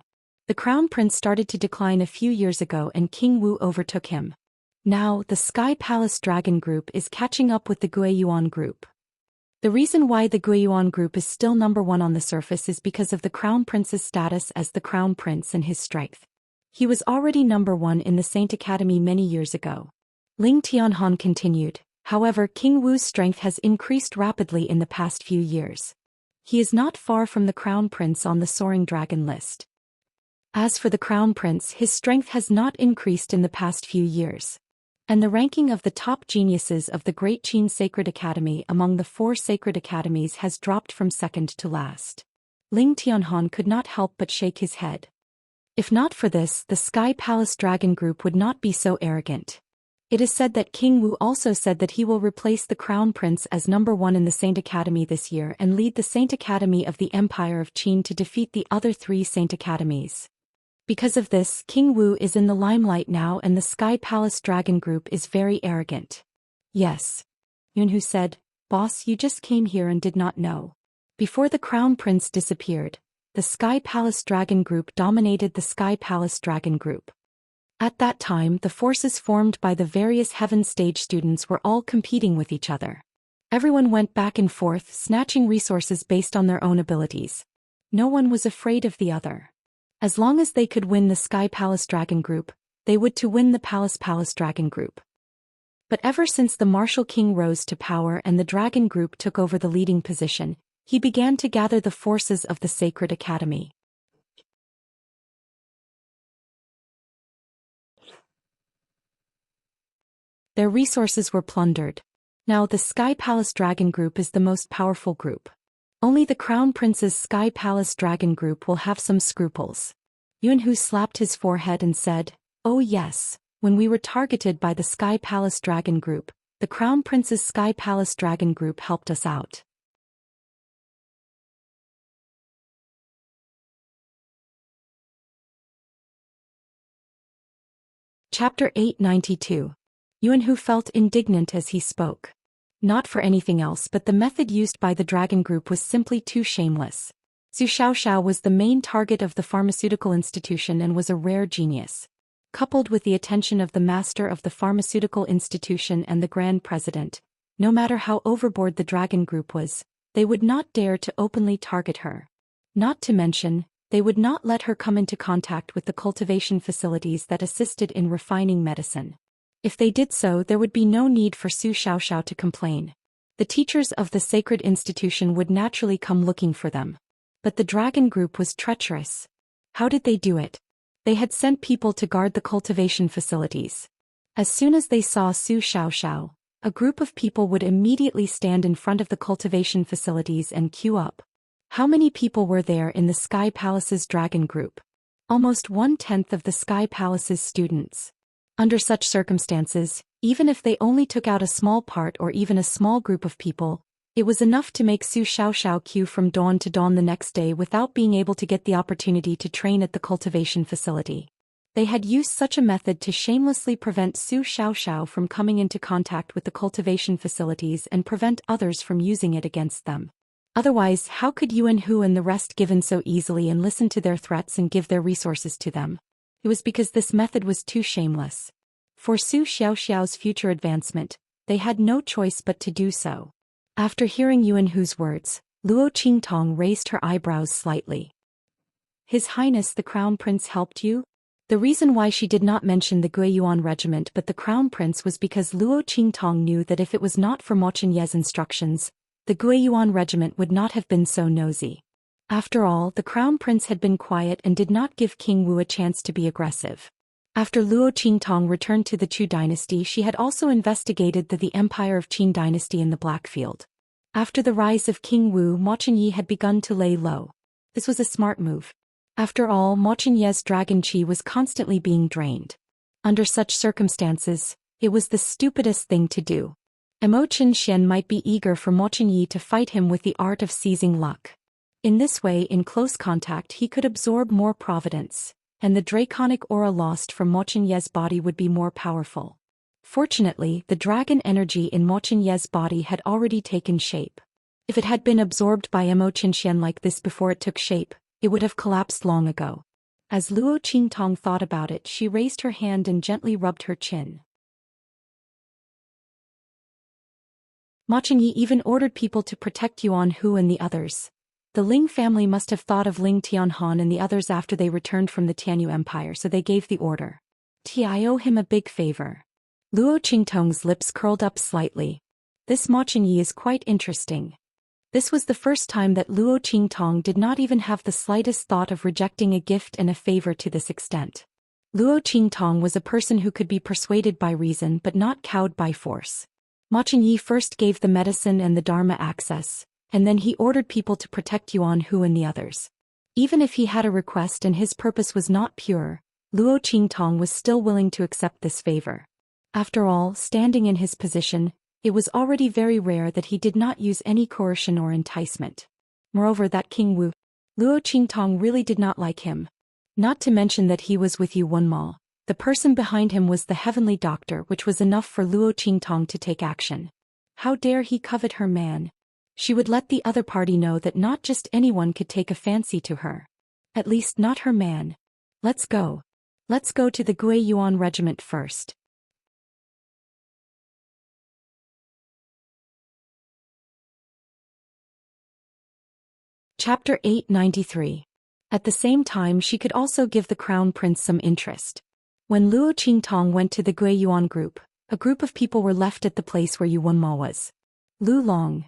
The Crown Prince started to decline a few years ago and King Wu overtook him. Now, the Sky Palace Dragon Group is catching up with the Guiyuan Group. The reason why the Guiyuan Group is still number 1 on the surface is because of the Crown Prince's status as the Crown Prince and his strength. He was already number 1 in the Saint Academy many years ago. Ling Tianhan continued, however, King Wu's strength has increased rapidly in the past few years. He is not far from the Crown Prince on the Soaring Dragon list. As for the Crown Prince, his strength has not increased in the past few years. And the ranking of the top geniuses of the Great Qin Sacred Academy among the 4 sacred academies has dropped from second to last. Ling Tianhan could not help but shake his head. If not for this, the Sky Palace Dragon Group would not be so arrogant. It is said that King Wu also said that he will replace the Crown Prince as number 1 in the Saint Academy this year and lead the Saint Academy of the Empire of Qin to defeat the other 3 Saint Academies. Because of this, King Wu is in the limelight now and the Sky Palace Dragon Group is very arrogant. Yes. Yunhu said, "Boss, you just came here and did not know." Before the Crown Prince disappeared, the Sky Palace Dragon Group dominated the Sky Palace Dragon Group. At that time, the forces formed by the various Heaven Stage students were all competing with each other. Everyone went back and forth, snatching resources based on their own abilities. No one was afraid of the other. As long as they could win the Sky Palace Dragon Group, they would to win the Palace Dragon Group. But ever since the Martial King rose to power and the Dragon Group took over the leading position, he began to gather the forces of the Sacred Academy. Their resources were plundered. Now the Sky Palace Dragon Group is the most powerful group. Only the Crown Prince's Sky Palace Dragon Group will have some scruples. Yunhu slapped his forehead and said, "Oh yes, When we were targeted by the Sky Palace Dragon Group, the Crown Prince's Sky Palace Dragon Group helped us out. Chapter 892. Yuanhu felt indignant as he spoke. Not for anything else, but the method used by the Dragon Group was simply too shameless. Zhou Xiaoxiao was the main target of the pharmaceutical institution and was a rare genius. Coupled with the attention of the master of the pharmaceutical institution and the grand president, no matter how overboard the Dragon Group was, they would not dare to openly target her. Not to mention, they would not let her come into contact with the cultivation facilities that assisted in refining medicine. If they did so, there would be no need for Zhou Xiaoxiao to complain. The teachers of the sacred institution would naturally come looking for them. But the Dragon Group was treacherous. How did they do it? They had sent people to guard the cultivation facilities. As soon as they saw Zhou Xiaoxiao, a group of people would immediately stand in front of the cultivation facilities and queue up. How many people were there in the Sky Palace's Dragon Group? Almost 1/10 of the Sky Palace's students. Under such circumstances, even if they only took out a small part or even a small group of people, it was enough to make Zhou Xiaoxiao queue from dawn to dawn the next day without being able to get the opportunity to train at the cultivation facility. They had used such a method to shamelessly prevent Zhou Xiaoxiao from coming into contact with the cultivation facilities and prevent others from using it against them. Otherwise, how could Yuanhu and the rest give in so easily and listen to their threats and give their resources to them? It was because this method was too shameless. For Zhou Xiaoxiao's future advancement, they had no choice but to do so. After hearing Yuanhu's words, Luo Qingtong raised her eyebrows slightly. His Highness the Crown Prince helped you? The reason why she did not mention the Guiyuan regiment but the Crown Prince was because Luo Qingtong knew that if it was not for Mo Chenye's instructions, the Guiyuan regiment would not have been so nosy. After all, the Crown Prince had been quiet and did not give King Wu a chance to be aggressive. After Luo Qingtong returned to the Chu dynasty, she had also investigated the Empire of Qin dynasty in the Blackfield. After the rise of King Wu, Mo Chenye had begun to lay low. This was a smart move. After all, Mo Chenye's dragon qi was constantly being drained. Under such circumstances, it was the stupidest thing to do. Mo Xian might be eager for Mo Chenye to fight him with the art of seizing luck. In this way, in close contact, he could absorb more providence, and the draconic aura lost from Mo Chenye's body would be more powerful. Fortunately, the dragon energy in Mo Chenye's body had already taken shape. If it had been absorbed by Mo Xian like this before it took shape, it would have collapsed long ago. As Luo Qingtong thought about it, she raised her hand and gently rubbed her chin. Mo Chenye even ordered people to protect Yuanhu and the others. The Ling family must have thought of Ling Tianhan and the others after they returned from the Tianyu Empire, so they gave the order. I owe him a big favor. Luo Qingtong's lips curled up slightly. This Mo Chenye is quite interesting. This was the first time that Luo Qingtong did not even have the slightest thought of rejecting a gift and a favor to this extent. Luo Qingtong was a person who could be persuaded by reason but not cowed by force. Mo Chenye first gave the medicine and the Dharma access, and then he ordered people to protect Yuanhu and the others. Even if he had a request and his purpose was not pure, Luo Qingtong was still willing to accept this favor. After all, standing in his position, it was already very rare that he did not use any coercion or enticement. Moreover, that King Wu, Luo Qingtong really did not like him. Not to mention that he was with Yu Wenma. The person behind him was the heavenly doctor, which was enough for Luo Qingtong to take action. How dare he covet her man? She would let the other party know that not just anyone could take a fancy to her. At least not her man. Let's go. Let's go to the Guiyuan regiment first. Chapter 893. At the same time, she could also give the Crown Prince some interest. When Luo Qingtong went to the Guiyuan group, a group of people were left at the place where Yu Wenmo was. Lu Long.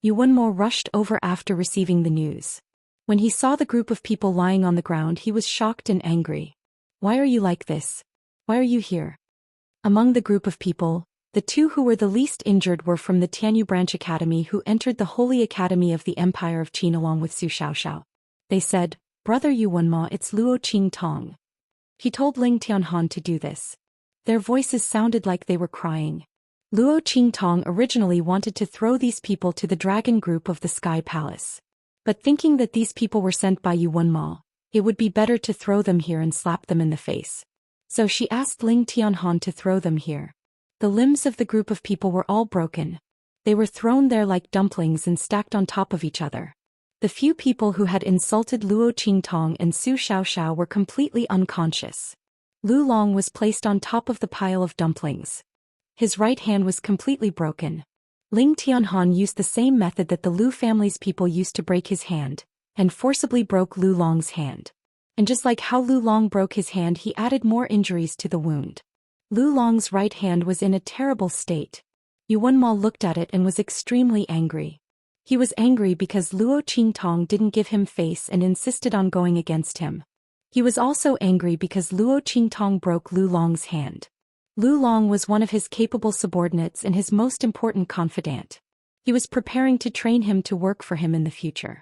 Yu Wenmo rushed over after receiving the news. When he saw the group of people lying on the ground, he was shocked and angry. Why are you like this? Why are you here? Among the group of people, the two who were the least injured were from the Tianyu Branch Academy who entered the Holy Academy of the Empire of Qin along with Zhou Xiaoxiao. They said, "Brother Yu Wenma, it's Luo Qingtong. He told Ling Tianhan to do this." Their voices sounded like they were crying. Luo Qingtong originally wanted to throw these people to the dragon group of the Sky Palace. But thinking that these people were sent by Yuwenma, it would be better to throw them here and slap them in the face. So she asked Ling Tianhan to throw them here. The limbs of the group of people were all broken. They were thrown there like dumplings and stacked on top of each other. The few people who had insulted Luo Qingtong and Su Xiaoxiao were completely unconscious. Lu Long was placed on top of the pile of dumplings. His right hand was completely broken. Ling Tianhan used the same method that the Lu family's people used to break his hand, and forcibly broke Lu Long's hand. And just like how Lu Long broke his hand, he added more injuries to the wound. Lu Long's right hand was in a terrible state. Yuwenma looked at it and was extremely angry. He was angry because Luo Qingtong didn't give him face and insisted on going against him. He was also angry because Luo Qingtong broke Lu Long's hand. Lu Long was one of his capable subordinates and his most important confidant. He was preparing to train him to work for him in the future.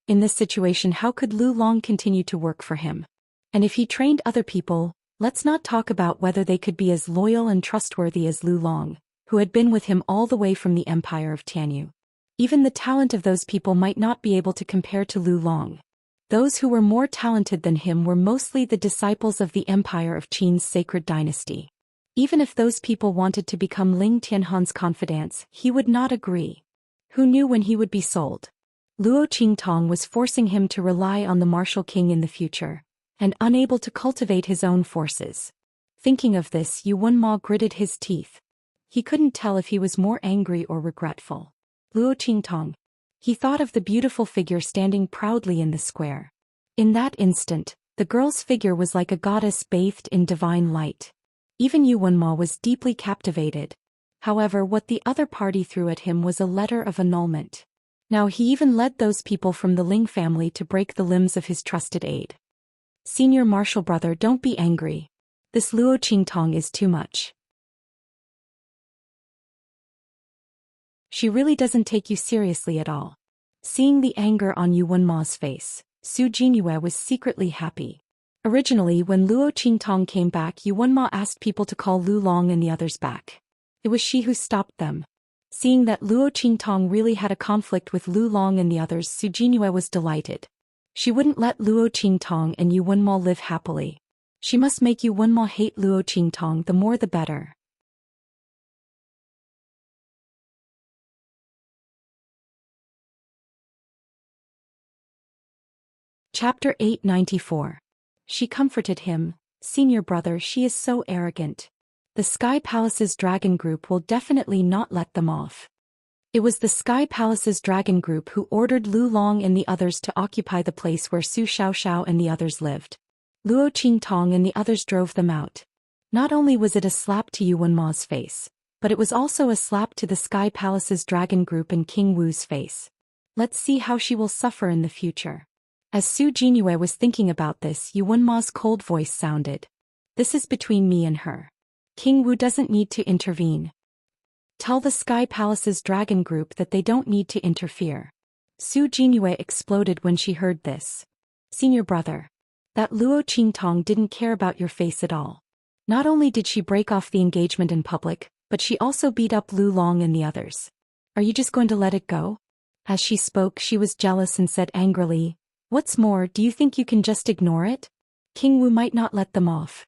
In this situation, how could Lu Long continue to work for him? And if he trained other people, let's not talk about whether they could be as loyal and trustworthy as Lu Long, who had been with him all the way from the Empire of Tianyu. Even the talent of those people might not be able to compare to Lu Long. Those who were more talented than him were mostly the disciples of the Empire of Qin's sacred dynasty. Even if those people wanted to become Ling Tianhan's confidants, he would not agree. Who knew when he would be sold? Luo Qingtong was forcing him to rely on the martial king in the future, and unable to cultivate his own forces. Thinking of this, Yuwenma gritted his teeth. He couldn't tell if he was more angry or regretful. Luo Qingtong. He thought of the beautiful figure standing proudly in the square. In that instant, the girl's figure was like a goddess bathed in divine light. Even Yuwenma was deeply captivated. However, what the other party threw at him was a letter of annulment. Now he even led those people from the Ling family to break the limbs of his trusted aide. Senior Marshal Brother, don't be angry. This Luo Qingtong is too much. She really doesn't take you seriously at all. Seeing the anger on Yuwenma's face, Su Jinyue was secretly happy. Originally, when Luo Qingtong came back, Yuwenma asked people to call Lu Long and the others back. It was she who stopped them. Seeing that Luo Qingtong really had a conflict with Lu Long and the others, Su Jinyue was delighted. She wouldn't let Luo Qingtong and Yuwenma live happily. She must make Yuwenma hate Luo Qingtong, the more the better. Chapter 894. She comforted him. Senior brother, she is so arrogant. The Sky Palace's dragon group will definitely not let them off. It was the Sky Palace's dragon group who ordered Lu Long and the others to occupy the place where Su Xiaoxiao and the others lived. Luo Qingtong and the others drove them out. Not only was it a slap to Yuwenma's face, but it was also a slap to the Sky Palace's dragon group and King Wu's face. Let's see how she will suffer in the future. As Su Jinyue was thinking about this, Yuwenma's cold voice sounded. This is between me and her. King Wu doesn't need to intervene. Tell the Sky Palace's dragon group that they don't need to interfere. Su Jinyue exploded when she heard this. Senior brother. That Luo Qingtong didn't care about your face at all. Not only did she break off the engagement in public, but she also beat up Lu Long and the others. Are you just going to let it go? As she spoke, she was jealous and said angrily, what's more, do you think you can just ignore it? King Wu might not let them off.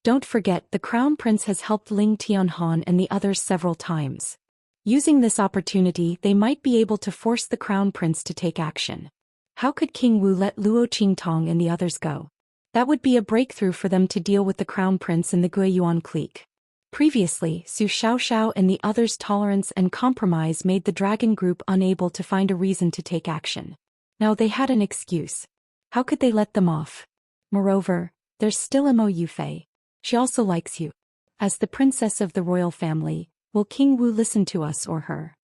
Don't forget, the Crown Prince has helped Ling Tianhan and the others several times. Using this opportunity, they might be able to force the Crown Prince to take action. How could King Wu let Luo Qingtong and the others go? That would be a breakthrough for them to deal with the Crown Prince and the Guiyuan clique. Previously, Su Xiaoxiao and the others' tolerance and compromise made the dragon group unable to find a reason to take action. Now they had an excuse. How could they let them off? Moreover, there's still Mo Yufei. She also likes you. As the princess of the royal family, will King Wu listen to us or her?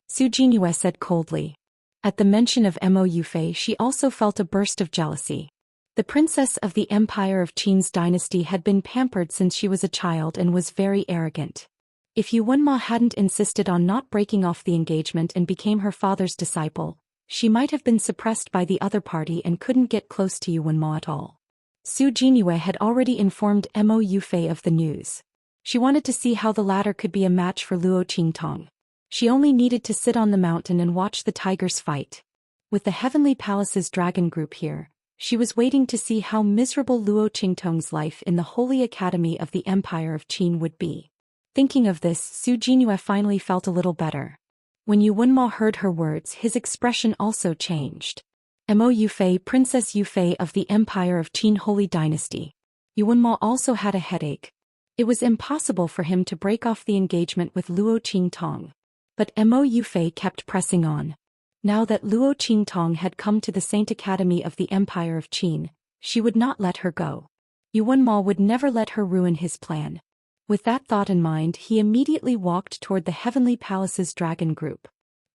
Su Jinyue said coldly. At the mention of Mo Yufei, she also felt a burst of jealousy. The princess of the Empire of Qin's dynasty had been pampered since she was a child and was very arrogant. If Yuwenma hadn't insisted on not breaking off the engagement and became her father's disciple, she might have been suppressed by the other party and couldn't get close to Yuwenma at all. Su Jinyue had already informed Mo Yufei of the news. She wanted to see how the latter could be a match for Luo Qingtong. She only needed to sit on the mountain and watch the tigers fight. With the Heavenly Palace's dragon group here, she was waiting to see how miserable Luo Qingtong's life in the Holy Academy of the Empire of Qin would be. Thinking of this, Su Jinhue finally felt a little better. When Yu Wenma heard her words, his expression also changed. Mo Yufei, Princess Yufei of the Empire of Qin Holy Dynasty. Yu Wenma also had a headache. It was impossible for him to break off the engagement with Luo Qingtong. But Mo Yufei kept pressing on. Now that Luo Qingtong had come to the Saint Academy of the Empire of Qin, she would not let her go. Yu Wenma would never let her ruin his plan. With that thought in mind, he immediately walked toward the Heavenly Palace's dragon group.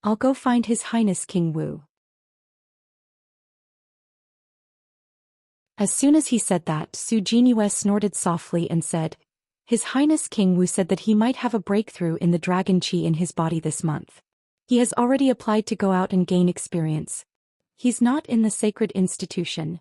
I'll go find His Highness King Wu. As soon as he said that, Su Jinhue snorted softly and said, His Highness King Wu said that he might have a breakthrough in the dragon qi in his body this month. He has already applied to go out and gain experience. He's not in the sacred institution.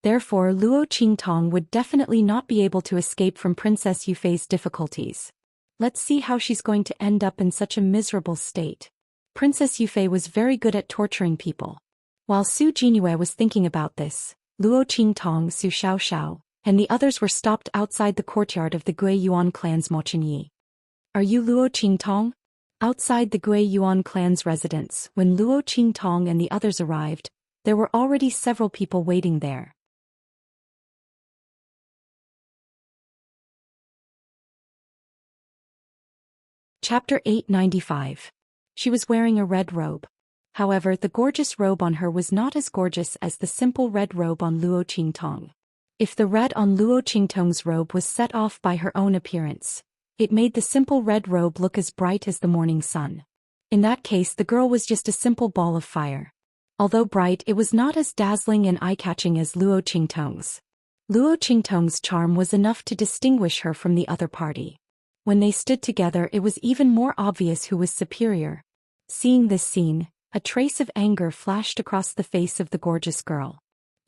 Therefore, Luo Qingtong would definitely not be able to escape from Princess Yufei's difficulties. Let's see how she's going to end up in such a miserable state. Princess Yufei was very good at torturing people. While Su Jinhue was thinking about this, Luo Qingtong, Su Xiaoxiao, and the others were stopped outside the courtyard of the Gui Yuan clan's Mochenyi. Are you Luo Qingtong? Outside the Gui Yuan clan's residence, when Luo Qingtong and the others arrived, there were already several people waiting there. Chapter 895. She was wearing a red robe. However, the gorgeous robe on her was not as gorgeous as the simple red robe on Luo Qingtong. If the red on Luo Qingtong's robe was set off by her own appearance, it made the simple red robe look as bright as the morning sun. In that case, the girl was just a simple ball of fire. Although bright, it was not as dazzling and eye-catching as Luo Qingtong's. Luo Qingtong's charm was enough to distinguish her from the other party. When they stood together, it was even more obvious who was superior. Seeing this scene, a trace of anger flashed across the face of the gorgeous girl.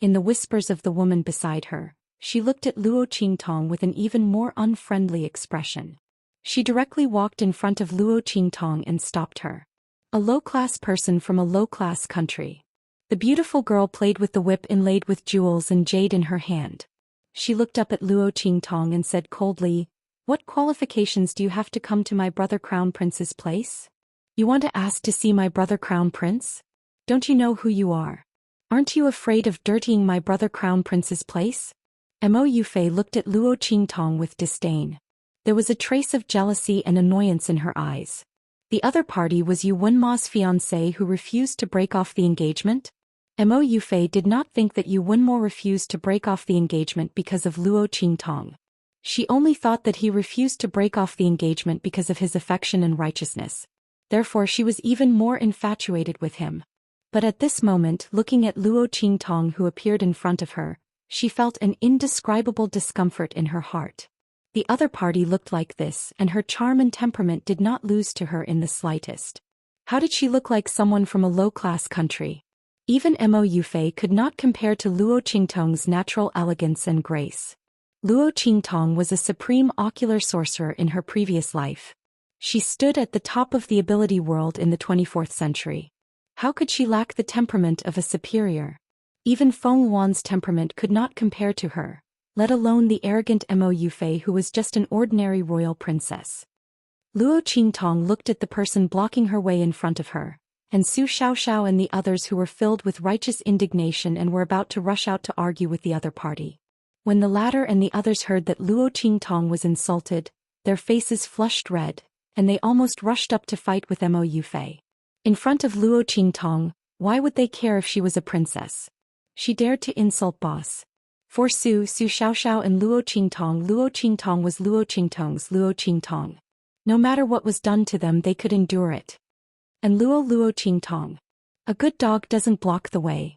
In the whispers of the woman beside her, she looked at Luo Qingtong with an even more unfriendly expression. She directly walked in front of Luo Qingtong and stopped her. A low-class person from a low-class country. The beautiful girl played with the whip inlaid with jewels and jade in her hand. She looked up at Luo Qingtong and said coldly, What qualifications do you have to come to my brother Crown Prince's place? You want to ask to see my brother Crown Prince? Don't you know who you are? Aren't you afraid of dirtying my brother Crown Prince's place? Mo Yufei looked at Luo Qingtong with disdain. There was a trace of jealousy and annoyance in her eyes. The other party was Yu Wenma's fiancé who refused to break off the engagement? Mo Yufei did not think that Yu Wenma refused to break off the engagement because of Luo Qingtong. She only thought that he refused to break off the engagement because of his affection and righteousness. Therefore she was even more infatuated with him. But at this moment, looking at Luo Qingtong who appeared in front of her, she felt an indescribable discomfort in her heart. The other party looked like this, and her charm and temperament did not lose to her in the slightest. How did she look like someone from a low-class country? Even Mo Yufei could not compare to Luo Qingtong's natural elegance and grace. Luo Qingtong was a supreme ocular sorcerer in her previous life. She stood at the top of the ability world in the 24th century. How could she lack the temperament of a superior? Even Feng Wan's temperament could not compare to her, let alone the arrogant Mo Yufei who was just an ordinary royal princess. Luo Qingtong looked at the person blocking her way in front of her, and Su Xiaoxiao and the others who were filled with righteous indignation and were about to rush out to argue with the other party. When the latter and the others heard that Luo Qingtong was insulted, their faces flushed red, and they almost rushed up to fight with Mo Yufei. In front of Luo Qingtong, why would they care if she was a princess? She dared to insult boss. For Su Xiaoxiao and Luo Qingtong was Luo Qingtong's Luo Qingtong. No matter what was done to them, they could endure it. And Luo Qingtong. A good dog doesn't block the way.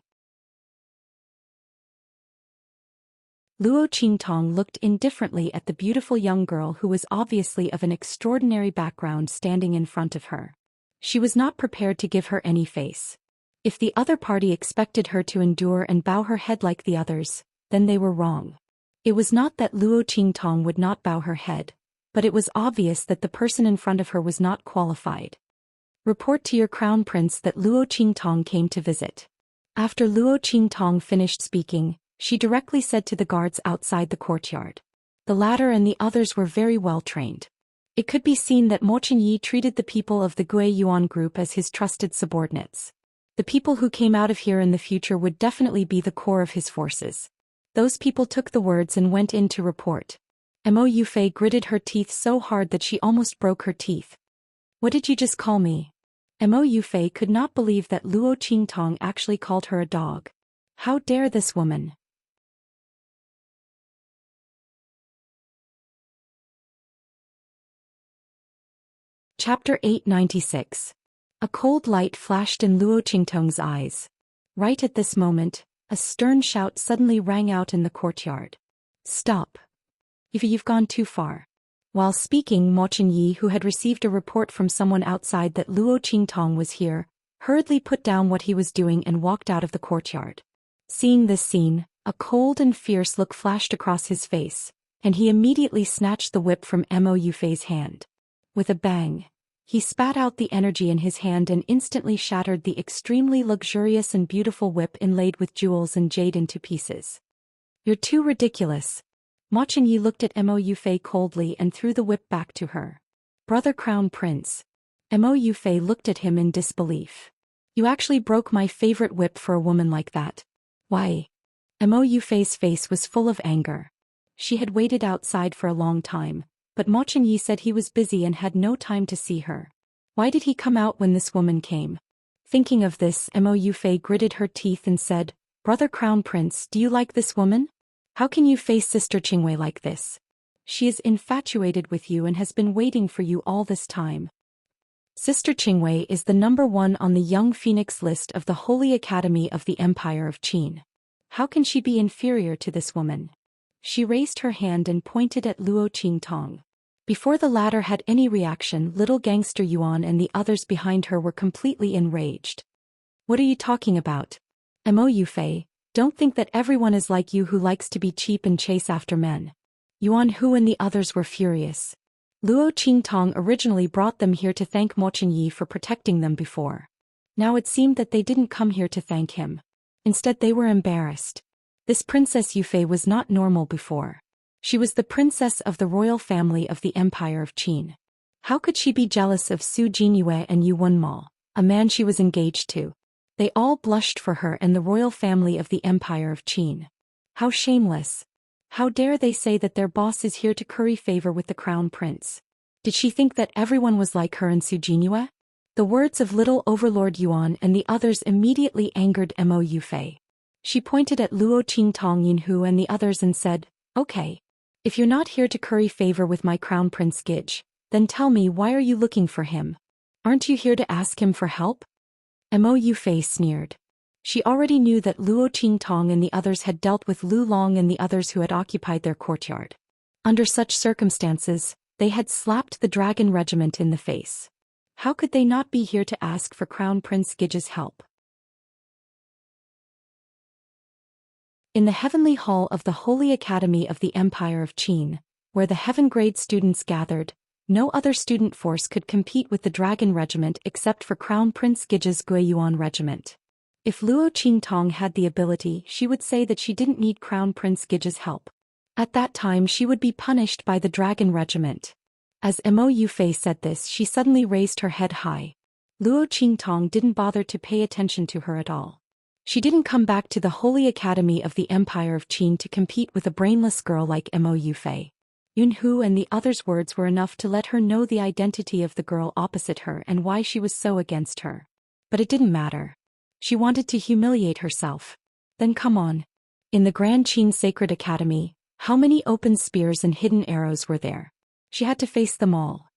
Luo Qingtong looked indifferently at the beautiful young girl who was obviously of an extraordinary background standing in front of her. She was not prepared to give her any face. If the other party expected her to endure and bow her head like the others, then they were wrong. It was not that Luo Qingtong would not bow her head, but it was obvious that the person in front of her was not qualified. Report to your crown prince that Luo Qingtong came to visit. After Luo Qingtong finished speaking, she directly said to the guards outside the courtyard. The latter and the others were very well trained. It could be seen that Mo Qingyi treated the people of the Gui Yuan group as his trusted subordinates. The people who came out of here in the future would definitely be the core of his forces. Those people took the words and went in to report. Mo Yufei gritted her teeth so hard that she almost broke her teeth. What did you just call me? Mo Yufei could not believe that Luo Qingtong actually called her a dog. How dare this woman? Chapter 896. A cold light flashed in Luo Qingtong's eyes. Right at this moment, a stern shout suddenly rang out in the courtyard. Stop. You've gone too far. While speaking, Mo Qingyi, who had received a report from someone outside that Luo Qingtong was here, hurriedly put down what he was doing and walked out of the courtyard. Seeing this scene, a cold and fierce look flashed across his face, and he immediately snatched the whip from Mo Yufei's hand. With a bang, he spat out the energy in his hand and instantly shattered the extremely luxurious and beautiful whip inlaid with jewels and jade into pieces. You're too ridiculous. Mo Qingyi looked at Mo Yufei coldly and threw the whip back to her. Brother Crown Prince. Mo Yufei looked at him in disbelief. You actually broke my favorite whip for a woman like that. Why? Mo Yufei's face was full of anger. She had waited outside for a long time, but Mo Qingyi said he was busy and had no time to see her. Why did he come out when this woman came? Thinking of this, Mo Yufei gritted her teeth and said, Brother Crown Prince, do you like this woman? How can you face Sister Qingwei like this? She is infatuated with you and has been waiting for you all this time. Sister Qingwei is the #1 on the Young Phoenix list of the Holy Academy of the Empire of Qin. How can she be inferior to this woman? She raised her hand and pointed at Luo Qingtong. Before the latter had any reaction, little gangster Yuan and the others behind her were completely enraged. What are you talking about? Mo Yufei, don't think that everyone is like you who likes to be cheap and chase after men. Yuan Hu and the others were furious. Luo Qingtong originally brought them here to thank Mo Qingyi for protecting them before. Now it seemed that they didn't come here to thank him. Instead they were embarrassed. This Princess Yufei was not normal before. She was the princess of the royal family of the Empire of Qin. How could she be jealous of Su Jinyue and Yu Wenmo, a man she was engaged to? They all blushed for her and the royal family of the Empire of Qin. How shameless. How dare they say that their boss is here to curry favor with the crown prince? Did she think that everyone was like her and Su Jinyue? The words of little overlord Yuan and the others immediately angered Mo Yufei. She pointed at Luo Qingtong, Yinhu and the others and said, Okay. If you're not here to curry favor with my crown prince Gij, then tell me, why are you looking for him? Aren't you here to ask him for help? Mo Yufei sneered. She already knew that Luo Qingtong and the others had dealt with Lu Long and the others who had occupied their courtyard. Under such circumstances, they had slapped the dragon regiment in the face. How could they not be here to ask for Crown Prince Gij's help? In the heavenly hall of the Holy Academy of the Empire of Qin, where the heaven grade students gathered, no other student force could compete with the Dragon Regiment except for Crown Prince Gij's Guiyuan Regiment. If Luo Qingtong had the ability, she would say that she didn't need Crown Prince Gij's help. At that time she would be punished by the Dragon Regiment. As Mo Yufei said this, she suddenly raised her head high. Luo Qingtong didn't bother to pay attention to her at all. She didn't come back to the Holy Academy of the Empire of Qin to compete with a brainless girl like Mo Yufei. Yunhu and the others' words were enough to let her know the identity of the girl opposite her and why she was so against her. But it didn't matter. She wanted to humiliate herself. Then come on. In the Grand Qin Sacred Academy, how many open spears and hidden arrows were there? She had to face them all.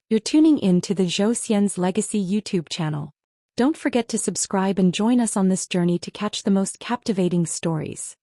You're tuning in to the Zhou Xian's Legacy YouTube channel. Don't forget to subscribe and join us on this journey to catch the most captivating stories.